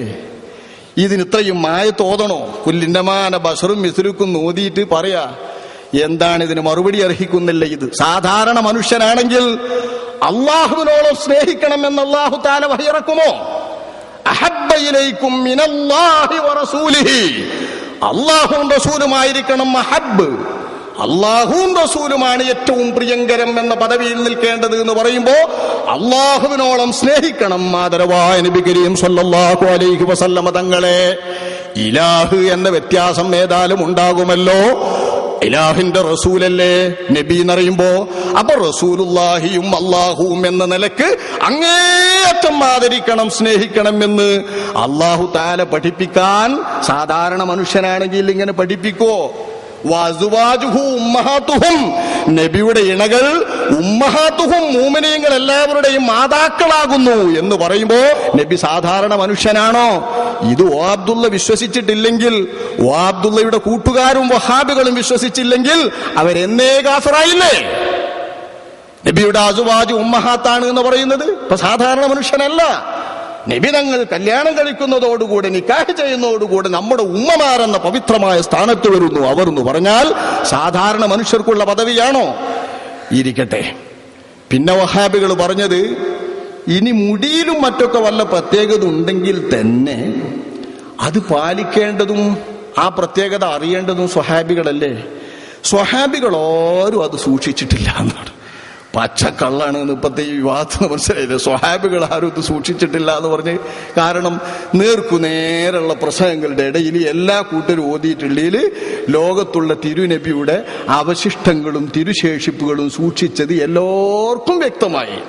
ഇതിന് ഇത്രയും മായ തോന്നണോ? കുല്ലിന്നമാന ബഷറും മിസ്ലുക്കും നോദിയിട്ട് പറയാ. എന്താണ് ഇതിന് മറുപടി അർഹിക്കുന്നില്ല. ഇത് സാധാരണ മനുഷ്യനാണെങ്കിൽ അള്ളാഹുവിനോളം സ്നേഹിക്കണം എന്ന് അള്ളാഹു തആല വഹിയിറക്കുമോ? അഹബ്ബ ഇലൈക്കും മിനല്ലാഹി വറസൂലിഹി, അള്ളാഹുവും റസൂലുമായിരിക്കണം മഹബ്ബ്. അള്ളാഹുവും റസൂലുമാണ് ഏറ്റവും പ്രിയങ്കരം എന്ന പദവിയിൽ നിൽക്കേണ്ടത് എന്ന് പറയുമ്പോ അള്ളാഹുവിനോളം സ്നേഹിക്കണം ആദരവായ നബി കരീം സല്ലല്ലാഹു അലൈഹി വസല്ലമ തങ്ങളെ. ഇലാഹ് എന്ന വ്യത്യാസം ഏതായാലും ഉണ്ടാകുമല്ലോ. ഇലാഹിന്റെ റസൂലല്ലേ നബി എന്നറിയുമ്പോ, അപ്പൊ റസൂലുള്ളാഹിയും അള്ളാഹുവും എന്ന നിലക്ക് അങ്ങേയറ്റം ആദരിക്കണം, സ്നേഹിക്കണം എന്ന് അള്ളാഹു തആല പഠിപ്പിക്കാൻ സാധാരണ മനുഷ്യനാണെങ്കിൽ ഇങ്ങനെ പഠിപ്പിക്കോ? വഅസ്വാജുഹു ഉമ്മഹാതുഹും, നബിയുടെ ഇണകൾ ഉമ്മഹാതുഹും, മുഅ്മിനീങ്ങൾ എല്ലാവരുടെയും മാതാക്കളാകുന്നു എന്ന് പറയുമ്പോ നബി സാധാരണ മനുഷ്യനാണോ? ഇത് അബ്ദുള്ള വിശ്വസിച്ചിട്ടില്ലെങ്കിൽ, അബ്ദുള്ളയുടെ കൂട്ടുകാരും വഹാബികളും വിശ്വസിച്ചില്ലെങ്കിൽ അവരെന്നേ കാഫിറായില്ലേ? നബിയുടെ അസ്വാജ് ഉമ്മഹാത്താണ് എന്ന് പറയുന്നത് ഇപ്പൊ സാധാരണ മനുഷ്യനല്ല. നബി തങ്ങൾ കല്യാണം കഴിക്കുന്നതോടുകൂടെ നിക്കാഹ് ചെയ്യുന്നതോടുകൂടെ നമ്മുടെ ഉമ്മമാരെന്ന പവിത്രമായ സ്ഥാനത്ത് വരുന്നു അവർ എന്ന് പറഞ്ഞാൽ സാധാരണ മനുഷ്യർക്കുള്ള പദവിയാണോ? ഇരിക്കട്ടെ. പിന്നെ വഹാബികൾ പറഞ്ഞത്, ഇനി മുടിയിലും മറ്റൊക്കെ വല്ല പ്രത്യേകത ഉണ്ടെങ്കിൽ തന്നെ അത് പാലിക്കേണ്ടതും ആ പ്രത്യേകത അറിയേണ്ടതും സ്വഹാബികളല്ലേ. സ്വഹാബികളാരും അത് സൂക്ഷിച്ചിട്ടില്ല എന്നാണ്. പച്ചക്കള്ളാണ് എന്ന് ഇപ്പത്തെ ഈ വിവാദത്തിന് മനസ്സിലായത്. സ്വഹാബികൾ ആരും ഇത് സൂക്ഷിച്ചിട്ടില്ല എന്ന് പറഞ്ഞ്, കാരണം നേർക്കുനേരുള്ള പ്രസംഗങ്ങളുടെ ഇടയിൽ എല്ലാ കൂട്ടരും ഓതിയിട്ടുള്ളിൽ ലോകത്തുള്ള തിരുനബിയുടെ അവശിഷ്ടങ്ങളും തിരുശേഷിപ്പുകളും സൂക്ഷിച്ചത് എല്ലാവർക്കും വ്യക്തമായി.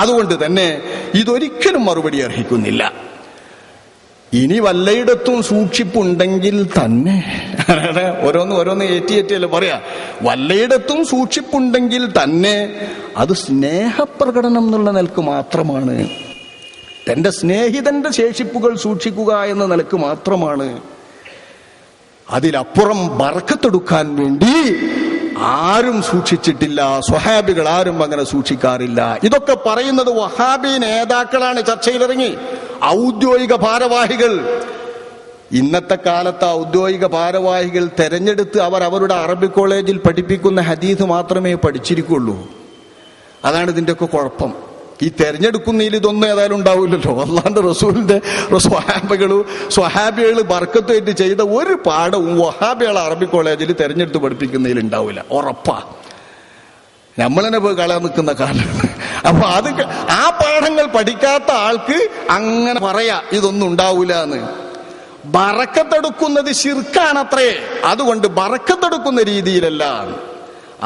അതുകൊണ്ട് തന്നെ ഇതൊരിക്കലും മറുപടി അർഹിക്കുന്നില്ല. ഇനി വല്ലയിടത്തും സൂക്ഷിപ്പുണ്ടെങ്കിൽ തന്നെ ഓരോന്ന് ഏറ്റിയല്ലേ പറയാ, വല്ലയിടത്തും സൂക്ഷിപ്പുണ്ടെങ്കിൽ തന്നെ അത് സ്നേഹപ്രകടനം എന്നുള്ള നിലക്ക് മാത്രമാണ്. തന്റെ സ്നേഹിതന്റെ ശേഷിപ്പുകൾ സൂക്ഷിക്കുക എന്ന നിലക്ക് മാത്രമാണ്. അതിലപ്പുറം ബർക്കത്തെടുക്കാൻ വേണ്ടി ആരും സൂക്ഷിച്ചിട്ടില്ല. സ്വഹാബികൾ ആരും അങ്ങനെ സൂക്ഷിക്കാറില്ല. ഇതൊക്കെ പറയുന്നത് വഹാബി നേതാക്കളാണ് ചർച്ചയിലിറങ്ങി, ഔദ്യോഗിക ഭാരവാഹികൾ. ഇന്നത്തെ കാലത്ത് ഔദ്യോഗിക ഭാരവാഹികൾ തെരഞ്ഞെടുത്ത് അവരുടെ അറബി കോളേജിൽ പഠിപ്പിക്കുന്ന ഹദീസ് മാത്രമേ പഠിച്ചിരിക്കുള്ളൂ. അതാണ് ഇതിന്റെയൊക്കെ കുഴപ്പം. ഈ തെരഞ്ഞെടുക്കുന്നതിൽ ഇതൊന്നും ഏതായാലും ഉണ്ടാവില്ലല്ലോ. അല്ലാണ്ട് റസൂലിന്റെ സ്വഹാബികൾ ബർക്കത്തായിട്ട് ചെയ്ത ഒരു പാഠവും വഹാബികൾ അറബി കോളേജിൽ തെരഞ്ഞെടുത്ത് പഠിപ്പിക്കുന്നതിൽ ഉണ്ടാവില്ല, ഉറപ്പാ. നമ്മളെന്നെ പോയി കളയാൻ നിൽക്കുന്ന കാലമാണ്. അപ്പൊ ആ പാഠങ്ങൾ പഠിക്കാത്ത ആൾക്ക് അങ്ങനെ പറയാ ഇതൊന്നും ഉണ്ടാവൂല എന്ന്. ബറക്കത്തെടുക്കുന്നത് ശിർക്കാണത്രേ. അതുകൊണ്ട് ബറക്കത്തെടുക്കുന്ന രീതിയിലല്ല.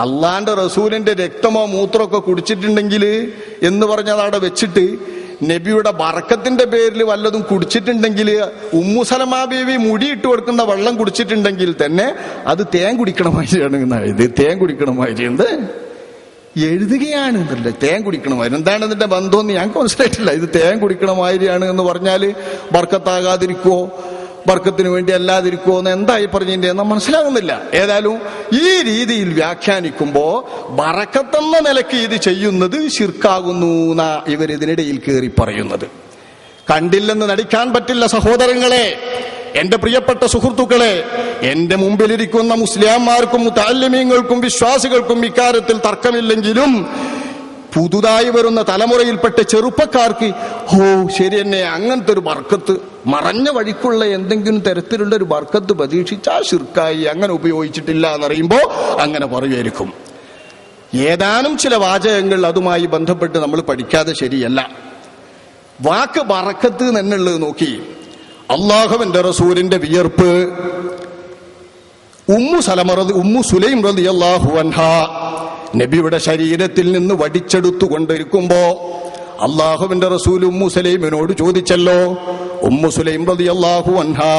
അള്ളാന്റെ റസൂലിന്റെ രക്തമോ മൂത്രമൊക്കെ കുടിച്ചിട്ടുണ്ടെങ്കിൽ എന്ന് പറഞ്ഞത് അവിടെ വെച്ചിട്ട് നബിയുടെ ബറക്കത്തിന്റെ പേരിൽ വല്ലതും കുടിച്ചിട്ടുണ്ടെങ്കിൽ, ഉമ്മു സലമാ ബീവി മുടിയിട്ട് കൊടുക്കുന്ന വെള്ളം കുടിച്ചിട്ടുണ്ടെങ്കിൽ തന്നെ അത് തേൻ കുടിക്കണമായിരിയാണ്. ഇത് തേൻ കുടിക്കണമായിരിക്കുന്നത് എഴുതുകയാണ് എന്നല്ലേ, തേൻ കുടിക്കണമായിരുന്നു. എന്താണ് ഇതിന്റെ ബന്ധമെന്ന് ഞങ്ങൾക്ക് മനസ്സിലായിട്ടില്ല. ഇത് തേൻ കുടിക്കണമായിരിയാണ് എന്ന് പറഞ്ഞാല് ബർക്കത്താകാതിരിക്കുവോ ബർക്കത്തിന് വേണ്ടി അല്ലാതിരിക്കുവോ എന്ന് എന്തായി പറഞ്ഞതിന്റെ എന്ന് മനസ്സിലാകുന്നില്ല. ഏതായാലും ഈ രീതിയിൽ വ്യാഖ്യാനിക്കുമ്പോ ബറക്കത്തെന്ന നിലയ്ക്ക് ഇത് ചെയ്യുന്നത് ശിർക്കാകുന്നു എന്നാ ഇവരിതിനിടയിൽ കയറി പറയുന്നത്. കണ്ടില്ലെന്ന് നടിക്കാൻ പറ്റില്ല സഹോദരങ്ങളെ, എന്റെ പ്രിയപ്പെട്ട സുഹൃത്തുക്കളെ. എന്റെ മുമ്പിലിരിക്കുന്ന മുസ്ലിംമാർക്കും മുതഅല്ലിമീങ്ങൾക്കും വിശ്വാസികൾക്കും ഇക്കാര്യത്തിൽ തർക്കമില്ലെങ്കിലും പുതുതായി വരുന്ന തലമുറയിൽപ്പെട്ട ചെറുപ്പക്കാർക്ക് ശരി തന്നെ അങ്ങനത്തെ ഒരു ബർക്കത്ത്, മറഞ്ഞ വഴിക്കുള്ള എന്തെങ്കിലും തരത്തിലുള്ള ഒരു ബർക്കത്ത് പ്രതീക്ഷിച്ചാൽ ശിർക്കായി, അങ്ങനെ ഉപയോഗിച്ചിട്ടില്ല എന്നറിയുമ്പോ അങ്ങനെ പറയുമായിരിക്കും. ഏതാനും ചില വാചകങ്ങൾ അതുമായി ബന്ധപ്പെട്ട് നമ്മൾ പഠിക്കാതെ ശരിയല്ല. വാക്ക് ബറക്കത്ത് എന്നുള്ളത് നോക്കി, അല്ലാഹുവിന്റെ റസൂലിന്റെ വിയർപ്പ് ഉമ്മു സുലൈം റളിയല്ലാഹു അൻഹാ നബിയുടെ ശരീരത്തിൽ നിന്ന് വടിച്ചെടുത്തുകൊണ്ടിരിക്കുമ്പോ അള്ളാഹുവിന്റെ റസൂൽ ഉമ്മു സുലൈമിനോട് ചോദിച്ചല്ലോ. ഉമ്മു സുലൈം റളിയല്ലാഹു അൻഹാ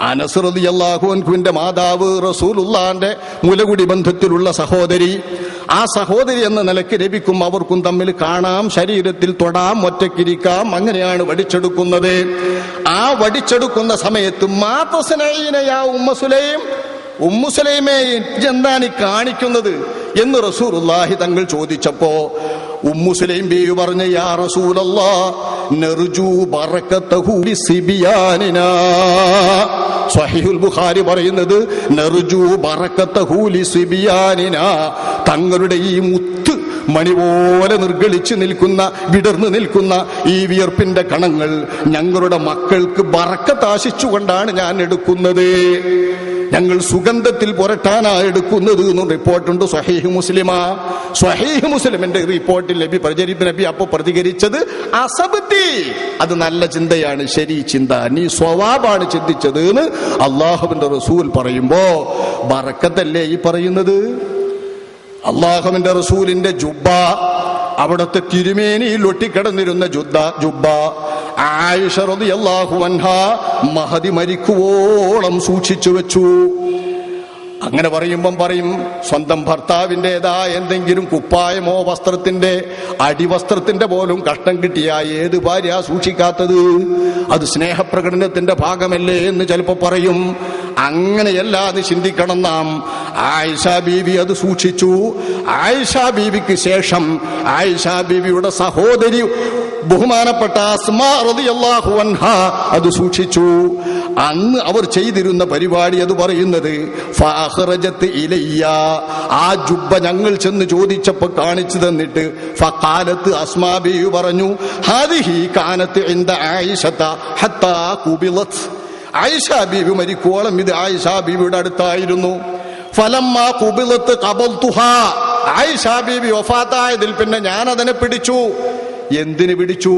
അനസ് റളിയല്ലാഹു അൻഹുവിന്റെ മാതാവ്, റസൂലുള്ളാന്റെ മുലകുടി ബന്ധത്തിലുള്ള സഹോദരി. ആ സഹോദരി എന്ന നിലയ്ക്ക് നബിക്കും അവർക്കും തമ്മിൽ കാണാം, ശരീരത്തിൽ തൊടാം, ഒറ്റക്കിരിക്കാം. അങ്ങനെയാണ് വടിച്ചെടുക്കുന്നത്. ആ വടിച്ചെടുക്കുന്ന സമയത്ത് മാതസ്നഈനയാ ഉമ്മു സുലൈം, ഉമ്മു സുലൈമേ എന്താണ് കാണിക്കുന്നത് എന്ന് റസൂലുള്ളാഹി തങ്ങൾ ചോദിച്ചപ്പോ ഉമ്മു സുലൈം ബീവി പറഞ്ഞു, യാ റസൂലല്ലാഹ് നർജു ബറകതഹു ലിസിബിയാനിനാ. സ്വഹീഹുൽ ബുഖാരി പറയുന്നത് നർജു ബറകതഹു ലിസിബിയാനിനാ, തങ്ങളുടെ ഈ മുത്ത് മണി പോലെ നിർഗളിച്ചു നിൽക്കുന്ന, വിടർന്നു നിൽക്കുന്ന ഈ വിയർപ്പിന്റെ കണങ്ങൾ ഞങ്ങളുടെ മക്കൾക്ക് ബറക്കത്ത് ആശിച്ചുകൊണ്ടാണ് ഞാൻ എടുക്കുന്നത്. ഞങ്ങൾ സുഗന്ധത്തിൽ പുരട്ടാനാ എടുക്കുന്നത് എന്നും റിപ്പോർട്ടുണ്ട്. സ്വഹീഹ് മുസ്ലിമാ. സ്വഹീഹ് മുസ്ലിമിന്റെ റിപ്പോർട്ടിൽ നബി അപ്പൊ പ്രതികരിച്ചത് അസബത്തി, അത് നല്ല ചിന്തയാണ്, ശരി ചിന്ത, നീ സ്വവാബാണ് ചിന്തിച്ചത് എന്ന് അള്ളാഹുവിന്റെ റസൂൽ പറയുമ്പോ ബറക്കത്തല്ലേ ഈ പറയുന്നത്? അള്ളാഹുവിന്റെ റസൂലിന്റെ ജുബ്ബ, അവിടുത്തെ തിരുമേനിയിൽ ഒട്ടിക്കിടന്നിരുന്ന ജുബ്ബ ആയിഷ റളിയല്ലാഹു അൻഹാ മഹദി മരിക്കുവോളം സൂക്ഷിച്ചു വെച്ചു. അങ്ങനെ പറയുമ്പം പറയും, സ്വന്തം ഭർത്താവിൻ്റെതായ എന്തെങ്കിലും കുപ്പായമോ വസ്ത്രത്തിന്റെ അടിവസ്ത്രത്തിന്റെ പോലും കഷ്ണം കിട്ടിയ ഏത് ഭാര്യ സൂക്ഷിക്കാത്തത്? അത് സ്നേഹപ്രകടനത്തിന്റെ ഭാഗമല്ലേ എന്ന് ചിലപ്പോ പറയും. അങ്ങനെയല്ല അത് ചിന്തിക്കണം നാം. ആയിഷ ബീവി അത് സൂക്ഷിച്ചു. ആയിഷ ബീവിക്ക് ശേഷം ആയിഷ ബീവിയുടെ സഹോദരി ബഹുമാനപ്പെട്ട അസ്മാ റളിയല്ലാഹു അൻഹാ അത് സൂക്ഷിച്ചു. അന്ന് അവർ ചെയ്തിരുന്ന പരിപാടി അത് പറയുന്നത് ഫഅഖറജത്ത് ഇലയ്യ, ആ ജുബ്ബ ഞങ്ങൾ ചെന്ന് ചോദിച്ചപ്പോൾ കാണിച്ചു തന്നിട്ട് ഫഖാലത്ത് അസ്മാ ബീവി പറഞ്ഞു ഹാദിഹി കാനത്ത് ഇൻദ ആയിഷത ഹത്താ ഖുബിലത്, ആയിഷ ബീവി മരിക്കോളം ഇത് ആയിഷ ബീവിയുടെ അടുത്തായിരുന്നു. ഫലമ്മാ ഖുബിലത്ത് ഖബൽതുഹാ, ആയിഷ ബീവി വഫാത്തായതിൽ പിന്നെ ഞാൻ അതിനെ പിടിച്ചു. എന്തിന് പിടിച്ചു?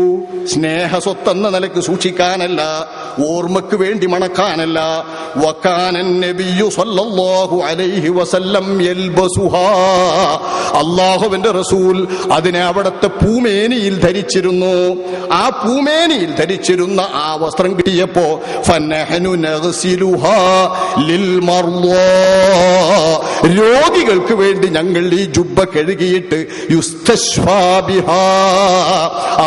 സ്നേഹ സ്വത്തെന്ന നിലക്ക് സൂക്ഷിക്കാനല്ല, ഓർമ്മക്ക് വേണ്ടി മണക്കാനല്ല. വകാനൻ നബിയ്യു സല്ലല്ലാഹു അലൈഹി വസല്ലം യൽബസുഹാ, അല്ലാഹുവിന്റെ റസൂൽ അതിനെ അവിടത്തെ പൂമേനിയിൽ ധരിച്ചിരുന്നു. ആ പൂമേനിയിൽ ധരിച്ചിരുന്ന ആ വസ്ത്രം കിട്ടിയപ്പോ ഫനഹനു നഗ്സിലുഹാ ലിൽ മർളാ, രോഗികൾക്ക് വേണ്ടി ഞങ്ങൾ ഈ ജുബ്ബ കഴുകിയിട്ട് യുസ്തശ്വാ ബിഹാ,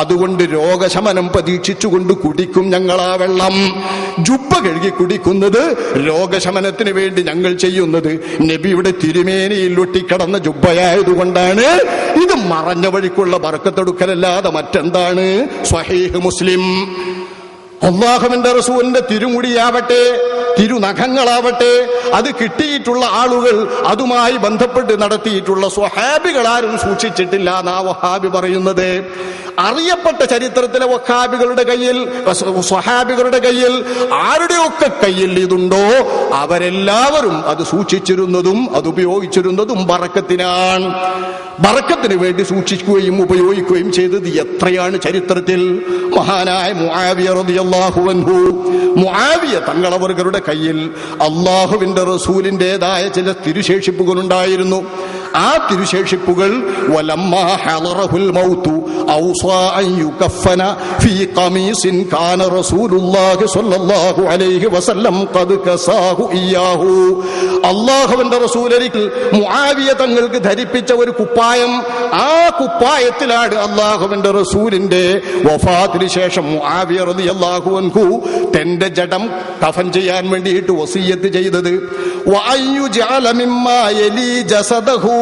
അതുകൊണ്ട് രോഗശമനം പ്രതീക്ഷിച്ചുകൊണ്ട് കുടിക്കും ഞങ്ങൾ ആ വെള്ളം. ജുബ്ബ കഴുകി കുടിക്കുന്നത് രോഗശമനത്തിന് വേണ്ടി ഞങ്ങൾ ചെയ്യുന്നത് നബിയുടെ തിരുമേനിയിൽ ഒട്ടിക്കടന്ന ജുബ്ബയായതുകൊണ്ടാണ്. ഇത് മറഞ്ഞ വഴിക്കുള്ള ബർക്കത്തെടുക്കലല്ലാതെ മറ്റെന്താണ്? സ്വഹീഹ് മുസ്ലിം. അല്ലാഹുവിന്റെ റസൂലിന്റെ തിരുമുടിയാവട്ടെ, തിരുനഖങ്ങളാവട്ടെ, അത് കിട്ടിയിട്ടുള്ള ആളുകൾ, അതുമായി ബന്ധപ്പെട്ട് നടത്തിയിട്ടുള്ള സ്വഹാബികൾ ആരും സൂക്ഷിച്ചിട്ടില്ല എന്നാ വഹാബി പറയുന്നത്. അറിയപ്പെട്ട ചരിത്രത്തിലെ വഹാബികളുടെ കയ്യിൽ, സ്വഹാബികളുടെ കയ്യിൽ, ആരുടെയൊക്കെ കയ്യിൽ ഇതുണ്ടോ അവരെല്ലാവരും അത് സൂക്ഷിച്ചിരുന്നതും അത് ഉപയോഗിച്ചിരുന്നതും ബറക്കത്തിനാണ്. ബറക്കത്തിന് വേണ്ടി സൂക്ഷിക്കുകയും ഉപയോഗിക്കുകയും ചെയ്തത് എത്രയാണ് ചരിത്രത്തിൽ. മഹാനായ മുആവിയ റളിയല്ലാഹു അൻഹു, മുആവിയ തങ്ങളവരുടെ കയ്യിൽ അല്ലാഹുവിന്റെ റസൂലിന്റേതായ ചില തിരുശേഷിപ്പുകൾ ഉണ്ടായിരുന്നു. ആ തിരുശേഷിപ്പുകൾ വലമ്മാ ഹളറഹുൽ മൗതു ഔസാ അൻ യുകഫന ഫീ ഖമീസിൻ കാന റസൂലുള്ളാഹി സ്വല്ലല്ലാഹു അലൈഹി വസല്ലം ഖദ് കസാഹു ഇയാഹു, അല്ലാഹുവിന്റെ റസൂൽ മുആവിയ തങ്ങൾക്ക് ധരിപ്പിച്ച ഒരു കുപ്പായം, ആ കുപ്പായത്തിലാണ് അല്ലാഹുവിന്റെ റസൂലിന്റെ വഫാത്തിന് ശേഷം മുആവിയ റളിയല്ലാഹു അൻഹു തന്റെ ജഡം കഫൻ ചെയ്യാൻ വേണ്ടിയിട്ട് വസിയ്യത്ത് ചെയ്തത്. വഅയ്യുജഅല മിമ്മാ യലി ജസദഹു,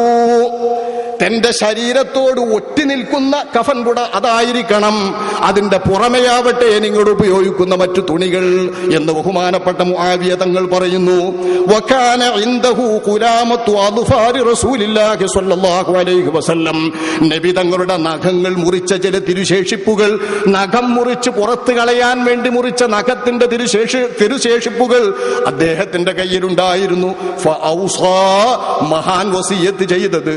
തന്റെ ശരീരത്തോട് ഒട്ടി നിൽക്കുന്ന കഫൻ കൂടെ അതായിരിക്കണം, അതിന്റെ പുറമെയാവട്ടെ നിങ്ങൾ ഉപയോഗിക്കുന്ന മറ്റു തുണികൾ എന്ന് ബഹുമാനപ്പെട്ട മുആവിയ തങ്ങൾ പറയുന്നു. വകാന ഇൻദഹു ഖുലാമത്തു അദ്ഫാരി റസൂലില്ലാഹി സ്വല്ലല്ലാഹു അലൈഹി വസല്ലം, നബി തങ്ങളുടെ നഖങ്ങൾ മുറിച്ച ചില തിരുശേഷിപ്പുകൾ, നഖം മുറിച്ച് പുറത്ത് കളയാൻ വേണ്ടി മുറിച്ച നഖത്തിന്റെ തിരുശേഷിപ്പുകൾ അദ്ദേഹത്തിന്റെ കയ്യിലുണ്ടായിരുന്നു. ഫഔസാ, മഹാൻ വസിയത്ത് ചെയ്തത്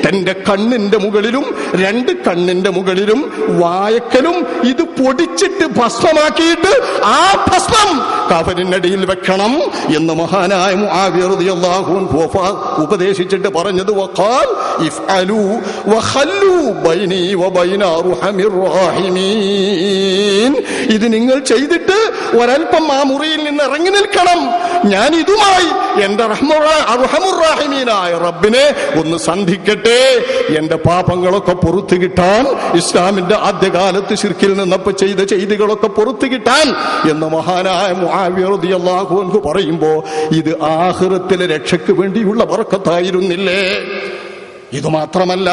തന്റെ കണ്ണിന്റെ മുകളിലും രണ്ട് കണ്ണിന്റെ മുകളിലും വായക്കലും ഇത് പൊടിച്ചിട്ട് ഭസ്മമാക്കിയിട്ട് ആ ഭസ്മം കഫനിനടിയിൽ വെക്കണം എന്ന് മഹാനായ മുആവിയ റളിയല്ലാഹു അൻഹു ഉപദേശിച്ചിട്ട് പറഞ്ഞത് വഖാൽ ഇഫ്അലു വഖല്ലു ബൈനി വബൈന അർഹമിർ റഹീമീൻ, ഇത് നിങ്ങൾ ചെയ്തിട്ട് ഒരൽപ്പം ആ മുറിയിൽ നിന്ന് ഇറങ്ങി നിൽക്കണം, ഞാൻ ഇതുമായി എന്റെ അർഹമുർ-റഹീമീനായ റബ്ബിനെ ഒന്ന് സന്ധിക്കട്ടെ, എന്റെ പാപങ്ങളൊക്കെ പുറത്തു കിട്ടാൻ, ഇസ്ലാമിന്റെ ആദ്യകാലത്ത് ശിർക്കിൽ നിന്നപ്പോ ചെയ്ത ചെയ്തികളൊക്കെ പുറത്തു കിട്ടാൻ എന്ന് മഹാനായ മുആവിയ റളിയല്ലാഹു അൻഹു പറയുമ്പോ ഇത് ആഖിറത്തിലെ രക്ഷയ്ക്ക് വേണ്ടിയുള്ള ബർക്കത്തായിരുന്നില്ലേ? ഇതുമാത്രമല്ല,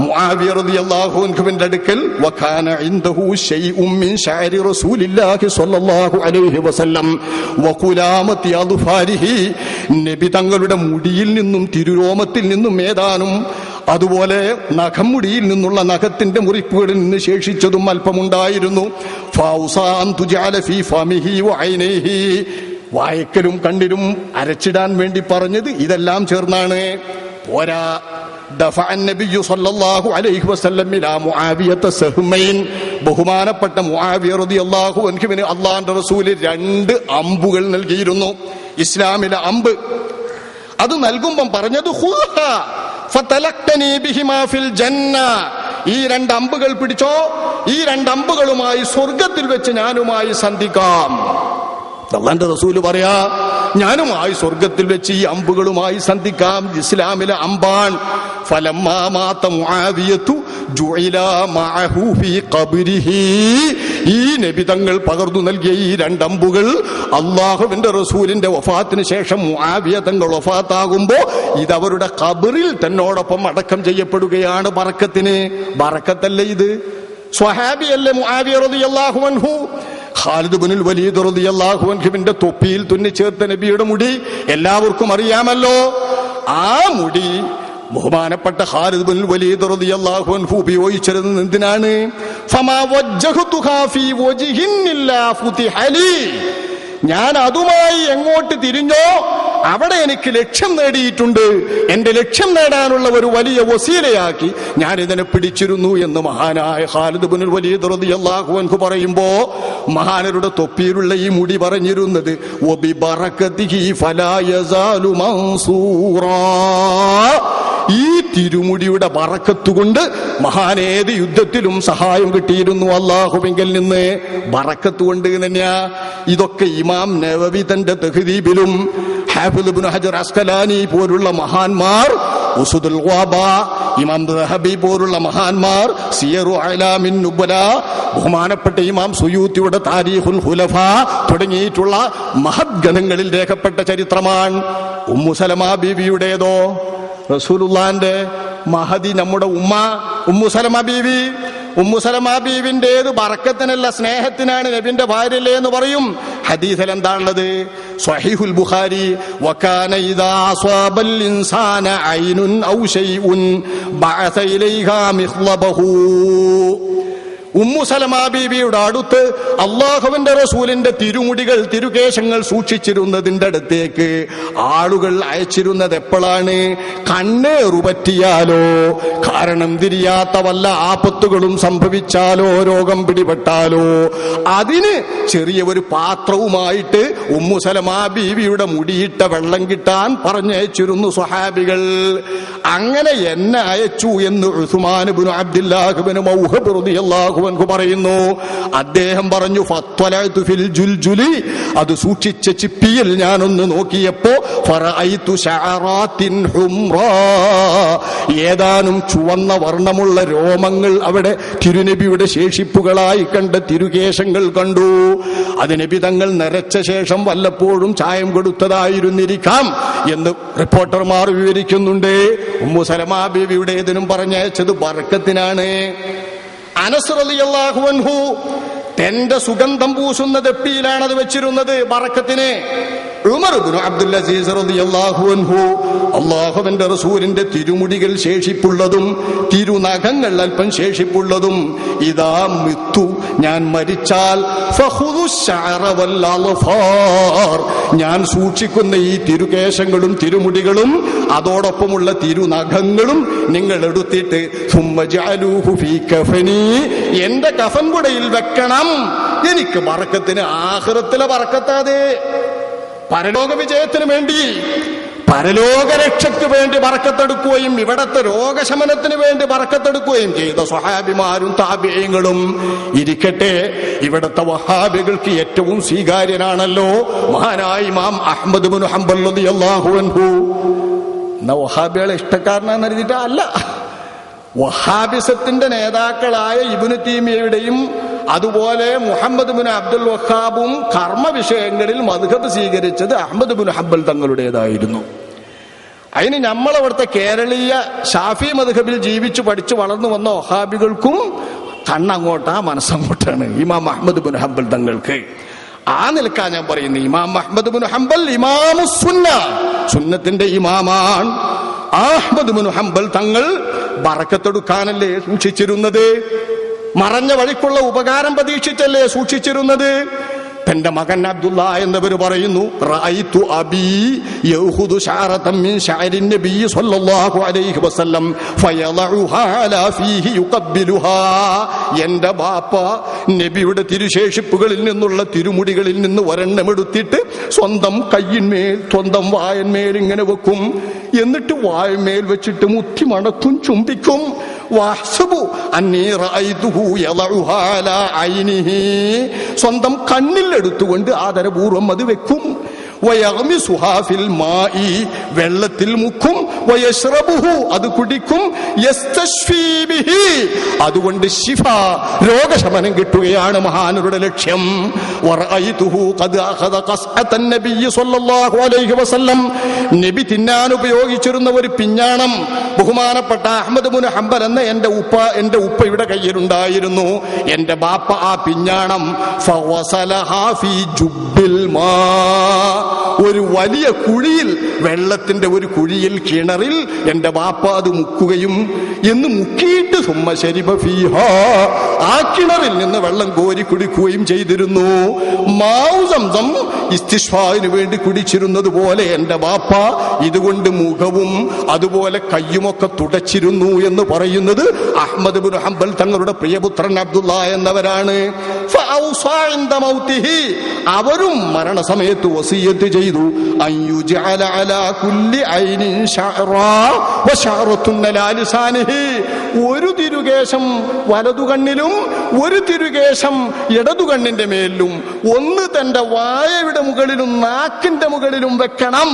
മുആവിയ റളിയല്ലാഹു അൻഹുവിന്റെ അടുക്കൽ വകാന ഇൻദഹു ശൈഉം മിൻ ശഅരി റസൂലില്ലാഹി സ്വല്ലല്ലാഹു അലൈഹി വസല്ലം വഖുലാമത്തി അദ്ഫാരിഹി, നബി തങ്ങളുടെ മുടിയിൽ നിന്നും തിരുരോമത്തിൽ നിന്നും ഏതാനും, അതുപോലെ നഖമുടിയിൽ നിന്നുള്ള നഖത്തിന്റെ മുറിപ്പുകളിൽ നിന്ന് ശേഷിച്ചതും അല്പമുണ്ടായിരുന്നു. ഫൗസാ അൻ തുജഅല ഫീ ഫമിഹി വഅൈനൈഹി, വായക്കലും കണ്ണിലും അരച്ചിടാൻ വേണ്ടി പറഞ്ഞത് ഇതെല്ലാം ചേർന്നാണ്. പോരാ, ദഫഅ നബിയ്യു സല്ലല്ലാഹു അലൈഹി വസല്ലം ഇലാ മുആവിയത സഹ്മൈൻ, ബഹുമാനപ്പെട്ട മുആവിയ റളിയല്ലാഹു അൻഹുവിന് അല്ലാഹുവിന്റെ റസൂൽ 2 അമ്പുകൾ നൽകിയിരുന്നു, ഇസ്ലാമിലെ അമ്പ്. അത് നൽകുമ്പം പറഞ്ഞത് ഖുദ്ഹാ ഫതലഖ്തനി ബിഹിമാ ഫിൽ ജന്ന, ഈ 2 അമ്പുകൾ പിടിച്ചോ, ഈ 2 അമ്പുകളുമായി സ്വർഗത്തിൽ വെച്ച് ഞാനുമായി സന്ധിക്കാം. അല്ലാഹുവിന്റെ റസൂൽ പറയാ, ഞാനുമായി സ്വർഗത്തിൽ വെച്ച് ഈ അമ്പുകളുമായി സന്ധിക്കാം, ഇസ്ലാമിലെ അമ്പാൻ. ഫലമ്മാ മാത മുആവിയതു ജുഇല മഅഹു ഫീ ഖബ്രിഹി, ഈ നബി തങ്ങൾ പകർന്നു നൽകിയ ഈ 2 അമ്പുകൾ അല്ലാഹുവിന്റെ റസൂലിന്റെ വഫാത്തിന് ശേഷം മുആവിയ തങ്ങൾ വഫാത്താകുമ്പോ ഇത് അവരുടെ ഖബറിൽ തന്നോടൊപ്പം അടക്കം ചെയ്യപ്പെടുകയാണ്. ബറക്കത്തിന്, ബറക്കത്തല്ലേ ഇത്? സ്വഹാബിയല്ലേ മുആവിയ റളിയല്ലാഹു അൻഹു? ഖാലിദ് ഇബ്നുൽ വലീദ് റളിയല്ലാഹു അൻഹുവിന്റെ തൊപ്പിയിൽ തുന്നിച്ചേർത്ത നബിയുടെ മുടി എല്ലാവർക്കും അറിയാമല്ലോ. ആ മുടി ബഹുമാനപ്പെട്ട ഖാലിദ് ഇബ്നുൽ വലീദ് റളിയല്ലാഹു അൻഹു ഉപയോഗിച്ചിരുന്നത് എന്തിനാണ്? ഫമാ വജ്ജഹതുഹാ ഫീ വജ്ഹിൻ ഇല്ലാ ഫുതിഹ ലീ, ഞാൻ അതുമായി എങ്ങോട്ട് തിരിഞ്ഞോ അവിടെ എനിക്ക് ലക്ഷ്യം നേടിയിട്ടുണ്ട്, എന്റെ ലക്ഷ്യം നേടാനുള്ള ഒരു വലിയ വസീലയാക്കി ഞാൻ ഇതിനെ പിടിച്ചിരുന്നു എന്ന് മഹാനായ ഖാലിദ് ഇബ്നുൽ വലീദ് റളിയല്ലാഹു അൻഹു പറയുമ്പോ മഹാനരുടെ തൊപ്പിയിലുള്ള ഈ മുടി പറഞ്ഞിരുന്നത് വബിബറകതിഹി ഫലാ യസാലു മൻസൂറാ, ഈ തിരുമുടിയുടെ ബറക്കത്തുകൊണ്ട് മഹാനേത് യുദ്ധത്തിലും സഹായം കിട്ടിയിരുന്നു അല്ലാഹുവിങ്കൽ നിന്ന്. ബറക്കത്ത് കൊണ്ട് തന്നെയാ. ഇതൊക്കെ ഇമാം നവവി തന്റെ തഹ്ദീബിലും ഹാഫിദ് ഇബ്നു ഹജർ അസ്കലാനി പോലുള്ള മഹാന്മാർ, ഉസുദുൽ ഖവാബ, ഇമാം ദഹബി പോലുള്ള മഹാന്മാർ, സിയറു അലാമിൻ നുബല, ബഹുമാനപ്പെട്ട ഇമാം സുയൂത്തിയുടെ താരീഖുൽ ഖുലഫ തുടങ്ങിയിട്ടുള്ള മഹത് ഗ്രന്ഥങ്ങളിൽ രേഖപ്പെട്ട ചരിത്രമാണ്. ഉമ്മു സലമ ബീവിയുടേതോ റസൂലുള്ളാന്റെ മഹദി നമ്മുടെ ഉമ്മ ഉമ്മു സലമ ബീവി. ഉമ്മു സലമ ബീവിന്റേത് ബറക്കത്തിനല്ല സ്നേഹത്തിനാണ്, നബിന്റെ ഭാര്യയല്ലേ എന്ന് പറയും. ഹദീസിൽ എന്താണുള്ളത്? സ്വഹീഹുൽ ബുഖാരി, വകാന ഇദാ അസ്വാബൽ ഇൻസാന ഐനുൻ ഔ ശൈഉൻ ബഅസ ഇലൈഹാ മിഖ്ലബഹു. ഉമ്മു സലമ ബീവിയുടെ അടുത്ത് അല്ലാഹുവിന്റെ റസൂലിന്റെ തിരുമുടികൾ തിരുകേശങ്ങൾ സൂക്ഷിച്ചിരുന്നതിന്റെ അടുത്തേക്ക് ആളുകൾ അയച്ചിരുന്നത് എപ്പോഴാണ്? കണ്ണേറുപറ്റിയാലോ, കാരണം തിരിയാത്ത വല്ല ആപത്തുകളും സംഭവിച്ചാലോ, രോഗം പിടിപെട്ടാലോ അതിന് ചെറിയ ഒരു പാത്രവുമായിട്ട് ഉമ്മു സലമ ബീവിയുടെ മുടിയിട്ട വെള്ളം കിട്ടാൻ പറഞ്ഞയച്ചിരുന്നു സ്വഹാബികൾ. അങ്ങനെ എന്നെ അയച്ചു എന്ന് ഉസ്മാൻ ഇബ്നു അബ്ദുല്ലാഹ് ഇബ്നു മൗഹബ് റളിയല്ലാഹു അൻഹു പറയുന്നു. അദ്ദേഹം പറഞ്ഞു ഫത്വലഅതു ഫിൽ ജുൽജുലി, അത് സൂക്ഷിച്ച ചിപ്പിയിൽ ഞാനൊന്ന് നോക്കിയപ്പോ ഫറഅയ്തു ശഅറാത്തിൻ ഹുംറാ, ഏതാനും ചുവന്ന വർണ്ണമുള്ള രോമങ്ങൾ അവിടെ തിരുനബിയുടെ ശേഷിപ്പുകളായി കണ്ട തിരുകേശങ്ങൾ കണ്ടു. അത് നബി തങ്ങൾ നരച്ച ശേഷം വല്ലപ്പോഴും ചായം കൊടുത്തതായിരുന്നിരിക്കാം എന്ന് റിപ്പോർട്ടർമാർ വിവരിക്കുന്നുണ്ട്. ഉമ്മു സലമ ബീവിയുടെ ഇതിനും പറഞ്ഞയച്ചത് ബർക്കത്തിനാണ്. അനസ് റളിയല്ലാഹു അൻഹു തന്റെ സുഗന്ധം പൂശുന്ന ദപ്പിയിലാണ് അത് വെച്ചിരുന്നത് ബറക്കത്തിന്. ഉമർ ഇബ്നു അബ്ദുൽ അസീസ് റളിയല്ലാഹു അൻഹു അല്ലാഹുവിന്റെ റസൂലിന്റെ തിരുമുടികൾ ശേഷിപ്പുള്ളതും തിരുനഖങ്ങൾ അല്പം ശേഷിപ്പുള്ളതും, ഇദാ മിത്തു, ഞാൻ മരിച്ചാൽ ഫഖുദു ശഅറ വൽ അൽഫാർ, ഞാൻ സൂക്ഷിക്കുന്ന ഈ തിരുകേശങ്ങളും തിരുമുടികളും അതോടൊപ്പമുള്ള തിരുനഖങ്ങളും നിങ്ങൾ എടുത്തിട്ട് സുമ്മ ജഅലൂഹു ഫീ കഫനി, എന്റെ കഫൻ കുടയിൽ വെക്കണം. എനിക്ക് ബറക്കത്തിന് ആഖിറത്തിലെ ബറക്കത്താതെ, പരലോക വിജയത്തിന് വേണ്ടി, പരലോക രക്ഷയ്ക്ക് വേണ്ടി ബറക്കത്തെടുക്കുകയും ഇവിടത്തെ രോഗശമനത്തിന് വേണ്ടി ബറക്കത്തെടുക്കുകയും ചെയ്ത സ്വഹാബിമാരും താബിഈങ്ങളും ഇരിക്കട്ടെ. ഇവിടത്തെ വഹാബികൾക്ക് ഏറ്റവും സ്വീകാര്യനാണല്ലോ മഹാനായ ഇമാം അഹ്മദ് ഇബ്നു ഹംബൽ റളിയല്ലാഹു അൻഹു. എന്നാ വഹാബികളെ ഇഷ്ടക്കാരനാന്ന് കരുതിയിട്ട് അല്ല. വഹാബിസത്തിന്റെ നേതാക്കളായ ഇബ്നു തൈമിയയുടെയും അതുപോലെ മുഹമ്മദ് ഇബ്നു അബ്ദുൽ വഹാബും കർമ്മ വിഷയങ്ങളിൽ മദ്ഹബ് സ്വീകരിച്ചത് അഹ്മദ് ഇബ്നു ഹംബൽ തങ്ങളുടേതായിരുന്നു. അതിന് നമ്മളവിടുത്തെ കേരളീയ ഷാഫി മദ്ഹബിൽ ജീവിച്ചു പഠിച്ചു വളർന്നു വന്ന വഹാബികൾക്കും കണ്ണങ്ങോട്ടാ മനസ്സങ്ങോട്ടാണ് ഇമാം അഹ്മദ് ഇബ്നു ഹംബൽ തങ്ങൾക്ക്. ആ നിലക്കാ ഞാൻ പറയുന്നത്, ഇമാം അഹ്മദ് ഇബ്നു ഹംബൽ ഇമാമുസ് സുന്ന, സുന്നത്തിന്റെ ഇമാമാണ്. അഹ്മദ് ഇബ്നു ഹംബൽ തങ്ങൾ ബറക്കത്തെടുക്കാനല്ലേ സൂക്ഷിച്ചിരുന്നത്? മറഞ്ഞ വഴിക്കുള്ള ഉപകാരം പ്രതീക്ഷിച്ചല്ലേ സൂക്ഷിച്ചിരുന്നത്? തന്റെ മകൻ അബ്ദുള്ള എന്നവർ പറയുന്നു, റഅയ്തു അബീ യഖുദു ശഅറതൻ മിൻ ശഅരിൻ നബി സ്വല്ലല്ലാഹു അലൈഹി വസല്ലം ഫയളഉഹാ അലാ ഫീഹി യുഖബ്ബിലുഹാ, എന്റെ ബാപ്പ നബിയുടെ തിരുശേഷിപ്പുകളിൽ നിന്നുള്ള തിരുമുടികളിൽ നിന്ന് ഒരെണ്ണമെടുത്തിട്ട് സ്വന്തം കയ്യിന്മേൽ സ്വന്തം വായന്മേൽ ഇങ്ങനെ വെക്കും. എന്നിട്ട് വായന്മേൽ വെച്ചിട്ട് മുത്തി മണക്കും, ചുംബിക്കും. വഹ്സബു അന്നീ റഅയ്തുഹു യളഉഹാ അലാ ഐനിഹി, സ്വന്തം കണ്ണിൽ എടുത്തുകൊണ്ട് ആദരപൂർവ്വം അത് വെക്കും. വയഗ്മിസുഹാ ഫിൽ മാഇ, വെള്ളത്തിൽ മുക്കും, വയശ്റബുഹു, അത് കുടിക്കും, യസ്തശ്ഫീ ബിഹി, അതുകൊണ്ട് ശിഫ, രോഗശമനം കിട്ടുകയാണ് മഹാനരുടെ ലക്ഷ്യം. വറഅയ്തുഹു ഖദ് അഖദ ഖസ്അതൻ നബിയ്യി സ്വല്ലല്ലാഹു അലൈഹി വസല്ലം, നബി തിന്നാൻ ഉപയോഗിച്ചിരുന്ന ഒരു പിഞ്ഞാണം ബഹുമാനപ്പെട്ട അഹ്മദ് ഇബ്നു ഹംബൽ എന്ന എന്റെ ഉപ്പയുടെ കയ്യിലുണ്ടായിരുന്നു. എന്റെ ബാപ്പ ആ പിഞ്ഞാണം ഫവസലഹാ ഫീ ജുബ്ബിൽ മാ, ഒരു വലിയ കുഴിയിൽ, വെള്ളത്തിന്റെ ഒരു കുഴിയിൽ, കിണറിൽ എന്റെ ബാപ്പ അത് മുക്കുകയും എന്ന് മുക്കിയിട്ട് സുമ്മ ശരിബ ഫീഹാ, ആ കിണറിൽ നിന്ന് വെള്ളം കോരി കുടിക്കുകയും ചെയ്തിരുന്നു. മാഉ സംസം ഇസ്തിശ്ഫാഇന് വേണ്ടി കുടിച്ചിരുന്നത് പോലെ എന്റെ ബാപ്പ ഇതുകൊണ്ട് മുഖവും അതുപോലെ കയ്യുമൊക്കെ തുടച്ചിരുന്നു എന്ന് പറയുന്നത് അഹ്മദ് ഇബ്നു ഹംബൽ തങ്ങളുടെ പ്രിയപുത്രൻ അബ്ദുള്ള എന്നവരാണ്. ഫഔസാ ഇൻദ മൗതിഹി, അവരും മരണസമയത്ത് വസിയത്ത് ചെയ്തു, അയ്യുജഅല അലാ കുല്ലി ഐനിൻ ശഅറാ വശഅറത്തുൻ അലാ ലിസാനിഹി, ഒരു തിരുകേശം വലതുകണ്ണിലും ഒരു തിരുകേശം ഇടതുകണ്ണിന്റെ മേലിലും, ഒന്ന് തന്റെ വായയുടെ മുകളിലും നാക്കിന്റെ മുകളിലും വെക്കണം,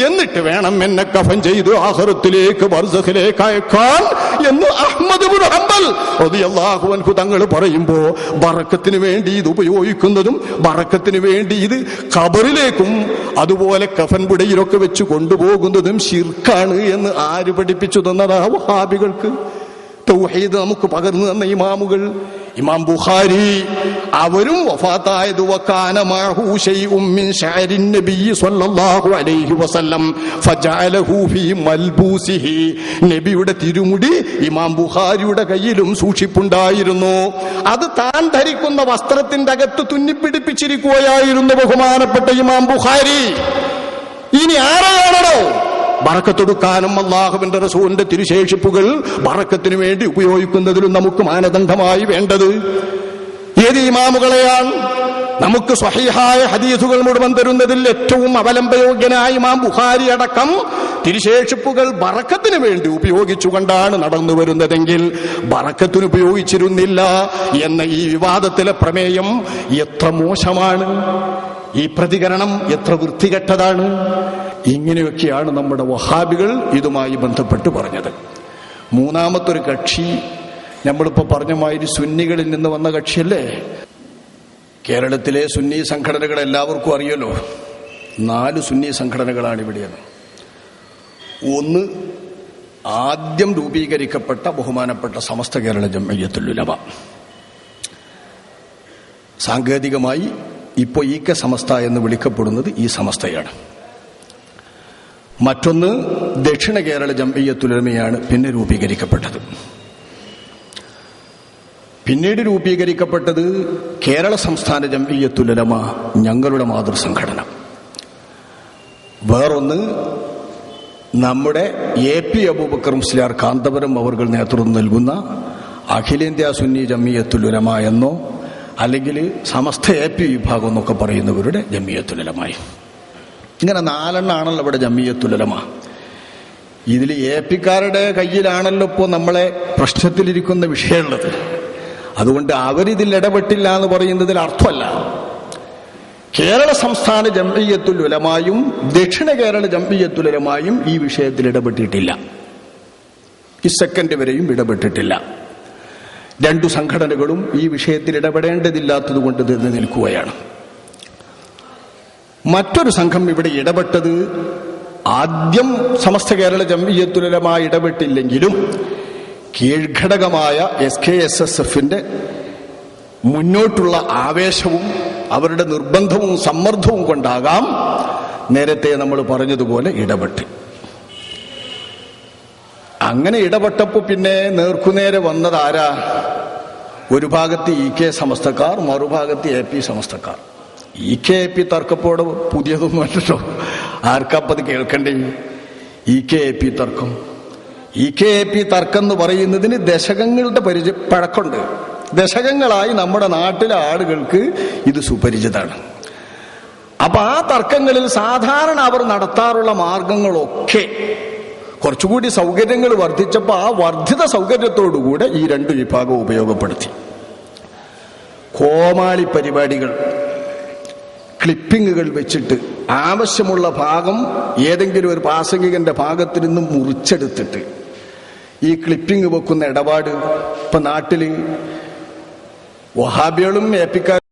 എന്നിട്ട് വേണം എന്നെ കഫൻ ചെയ്ത് ആഖിറത്തിലേക്ക് ബർസഖിലേക്ക് അയക്കാൻ എന്ന് അഹ്മദ് ഇബ്നു ഹംബൽ റളിയല്ലാഹു അൻഹു തങ്ങൾ പറയുമ്പോ, ബറക്കത്തിന് വേണ്ടി ഇത് ഉപയോഗിക്കുന്നതും ബറക്കത്തിന് വേണ്ടി ഇത് ഖബറിലേക്കും അതുപോലെ കഫൻ പുടയിലൊക്കെ വെച്ച് കൊണ്ടുപോകുന്നതും ശിർക്കാണ് എന്ന് ആര് പഠിപ്പിച്ചു തന്നതാ വഹാബികൾക്ക്? തൗഹീദ് നമുക്ക് പകർന്നു തന്ന ഇമാമുകൾ. ഇമാം ബുഖാരി അവരും വഫാത്തായത് വകാന മഅഹു ശൈഉം മിൻ ശഅരിൻ നബിയ്യി സ്വല്ലല്ലാഹു അലൈഹി വസല്ലം ഫജഅലഹു ഫീ മൽബൂസിഹി, നബിയുടെ തിരുമുടി ഇമാം ബുഖാരിയുടെ കയ്യിലും സൂക്ഷിപ്പുണ്ടായിരുന്നു. അത് താൻ ധരിക്കുന്ന വസ്ത്രത്തിന്റെ അകത്ത് തുന്നിപ്പിടിപ്പിച്ചിരിക്കുകയായിരുന്നു ബഹുമാനപ്പെട്ട ഇമാം ബുഖാരി. ഇനി ആരെയാണോ ബറക്കത്തൊടുക്കാനും അല്ലാഹുവിന്റെ റസൂലിന്റെ തിരുശേഷിപ്പുകൾ ബറക്കത്തിന് വേണ്ടി ഉപയോഗിക്കുന്നതിലും നമുക്ക് മാനദണ്ഡമായി വേണ്ടത് ഏത് ഇമാമുകളെയാണ്? നമുക്ക് സ്വഹീഹായ ഹദീസുകൾ മുഴുവൻ തരുന്നതിൽ ഏറ്റവും അവലംബയോഗ്യനായ ഇമാം ബുഖാരി അടക്കം തിരുശേഷിപ്പുകൾ ബറക്കത്തിന് വേണ്ടി ഉപയോഗിച്ചുകൊണ്ടാണ് നടന്നു വരുന്നതെങ്കിൽ ബറക്കത്തിന് ഉപയോഗിച്ചിരുന്നില്ല എന്ന ഈ വിവാദത്തിലെ പ്രമേയം എത്ര മോശമാണ്! ഈ പ്രതികരണം എത്ര വൃത്തികെട്ടതാണ്! ഇങ്ങനെയൊക്കെയാണ് നമ്മുടെ വഹാബികൾ ഇതുമായി ബന്ധപ്പെട്ട് പറഞ്ഞത്. മൂന്നാമത്തൊരു കക്ഷി നമ്മളിപ്പോ പറഞ്ഞ മാതിരി സുന്നികളിൽ നിന്ന് വന്ന കക്ഷിയല്ലേ. കേരളത്തിലെ സുന്നി സംഘടനകൾ എല്ലാവർക്കും അറിയല്ലോ. 4 സുന്നി സംഘടനകളാണ് ഇവിടെയാണ്. ഒന്ന്, ആദ്യം രൂപീകരിക്കപ്പെട്ട ബഹുമാനപ്പെട്ട സമസ്ത കേരള ജംഇയ്യത്തുൽ ഉലമ, സാങ്കേതികമായി ഇപ്പോൾ ഈക്ക സമസ്ത എന്ന് വിളിക്കപ്പെടുന്നത് ഈ സമസ്തയാണ്. മറ്റൊന്ന് ദക്ഷിണ കേരള ജംഇയ്യത്തുൽ ഉലമയാണ് പിന്നെ രൂപീകരിക്കപ്പെട്ടത്. പിന്നീട് രൂപീകരിക്കപ്പെട്ടത് കേരള സംസ്ഥാന ജംഇയ്യത്തുൽ ഉലമ, ഞങ്ങളുടെ മാതൃസംഘടന. വേറൊന്ന് നമ്മുടെ AP അബൂബക്കർ മുസ്ലിയാർ കാന്തപുരം അവർകൾ നേതൃത്വം നൽകുന്ന അഖിലേന്ത്യാ സുന്നി ജംഇയ്യത്തുൽ ഉലമ എന്നോ അല്ലെങ്കിൽ സമസ്ത AP വിഭാഗം എന്നൊക്കെ പറയുന്നവരുടെ ജംഇയ്യത്തുൽ ഉലമ. ഇങ്ങനെ 4 ആണല്ലോ ഇവിടെ ജംഇയ്യത്തുൽ ഉലമ. ഇതിൽ APക്കാരുടെ കയ്യിലാണല്ലോ ഇപ്പോൾ നമ്മളെ പ്രശ്നത്തിലിരിക്കുന്ന വിഷയമുള്ളത്. അതുകൊണ്ട് അവരിതിൽ ഇടപെട്ടില്ല എന്ന് പറയുന്നതിൽ അർത്ഥമല്ല. കേരള സംസ്ഥാന ജംഇയ്യത്തുൽ ഉലമായും ദക്ഷിണ കേരള ജംഇയ്യത്തുൽ ഉലമായും ഈ വിഷയത്തിൽ ഇടപെട്ടിട്ടില്ല. ഈ സെക്കൻഡ് വരെയും ഇടപെട്ടിട്ടില്ല. 2 സംഘടനകളും ഈ വിഷയത്തിൽ ഇടപെടേണ്ടതില്ലാത്തത് കൊണ്ട് നിൽക്കുകയാണ്. മറ്റൊരു സംഘം ഇവിടെ ഇടപെട്ടത് ആദ്യം സമസ്ത കേരള ജംഇയ്യത്തുൽ ഉലമ ഇടപെട്ടില്ലെങ്കിലും കീഴ്ഘടകമായ SKSSFന്റെ മുന്നോട്ടുള്ള ആവേശവും അവരുടെ നിർബന്ധവും സമ്മർദ്ദവും കൊണ്ടാകാം നേരത്തെ നമ്മൾ പറഞ്ഞതുപോലെ ഇടപെട്ട്. അങ്ങനെ ഇടപെട്ടപ്പോൾ പിന്നെ നേർക്കുനേരെ വന്നത് ആരാ? ഒരു ഭാഗത്ത് EK സമസ്തക്കാർ, മറുഭാഗത്ത് AP സമസ്തക്കാർ. EK AP തർക്കപ്പോടെ പുതിയതൊന്നുമല്ലോ, ആർക്കപ്പത് കേൾക്കണ്ടേ? EK AP തർക്കം, EK AP തർക്കം എന്ന് പറയുന്നതിന് ദശകങ്ങളുടെ പഴക്കമുണ്ട്. ദശകങ്ങളായി നമ്മുടെ നാട്ടിലെ ആളുകൾക്ക് ഇത് സുപരിചിതമാണ്. അപ്പൊ ആ തർക്കങ്ങളിൽ സാധാരണ അവർ നടത്താറുള്ള മാർഗങ്ങളൊക്കെ കുറച്ചുകൂടി സൗകര്യങ്ങൾ വർദ്ധിച്ചപ്പോൾ ആ വർദ്ധിത സൗകര്യത്തോടുകൂടെ ഈ 2 വിഭാഗം ഉപയോഗപ്പെടുത്തി. കോമാളി പരിപാടികൾ, ക്ലിപ്പിങ്ങുകൾ വെച്ചിട്ട് ആവശ്യമുള്ള ഭാഗം ഏതെങ്കിലും ഒരു പ്രാസംഗികന്റെ ഭാഗത്തിൽ നിന്ന് മുറിച്ചെടുത്തിട്ട് ഈ ക്ലിപ്പിംഗ് വെക്കുന്ന ഇടപാട് ഇപ്പൊ നാട്ടില് വഹാബികളും ഏപ്പിക്കാരും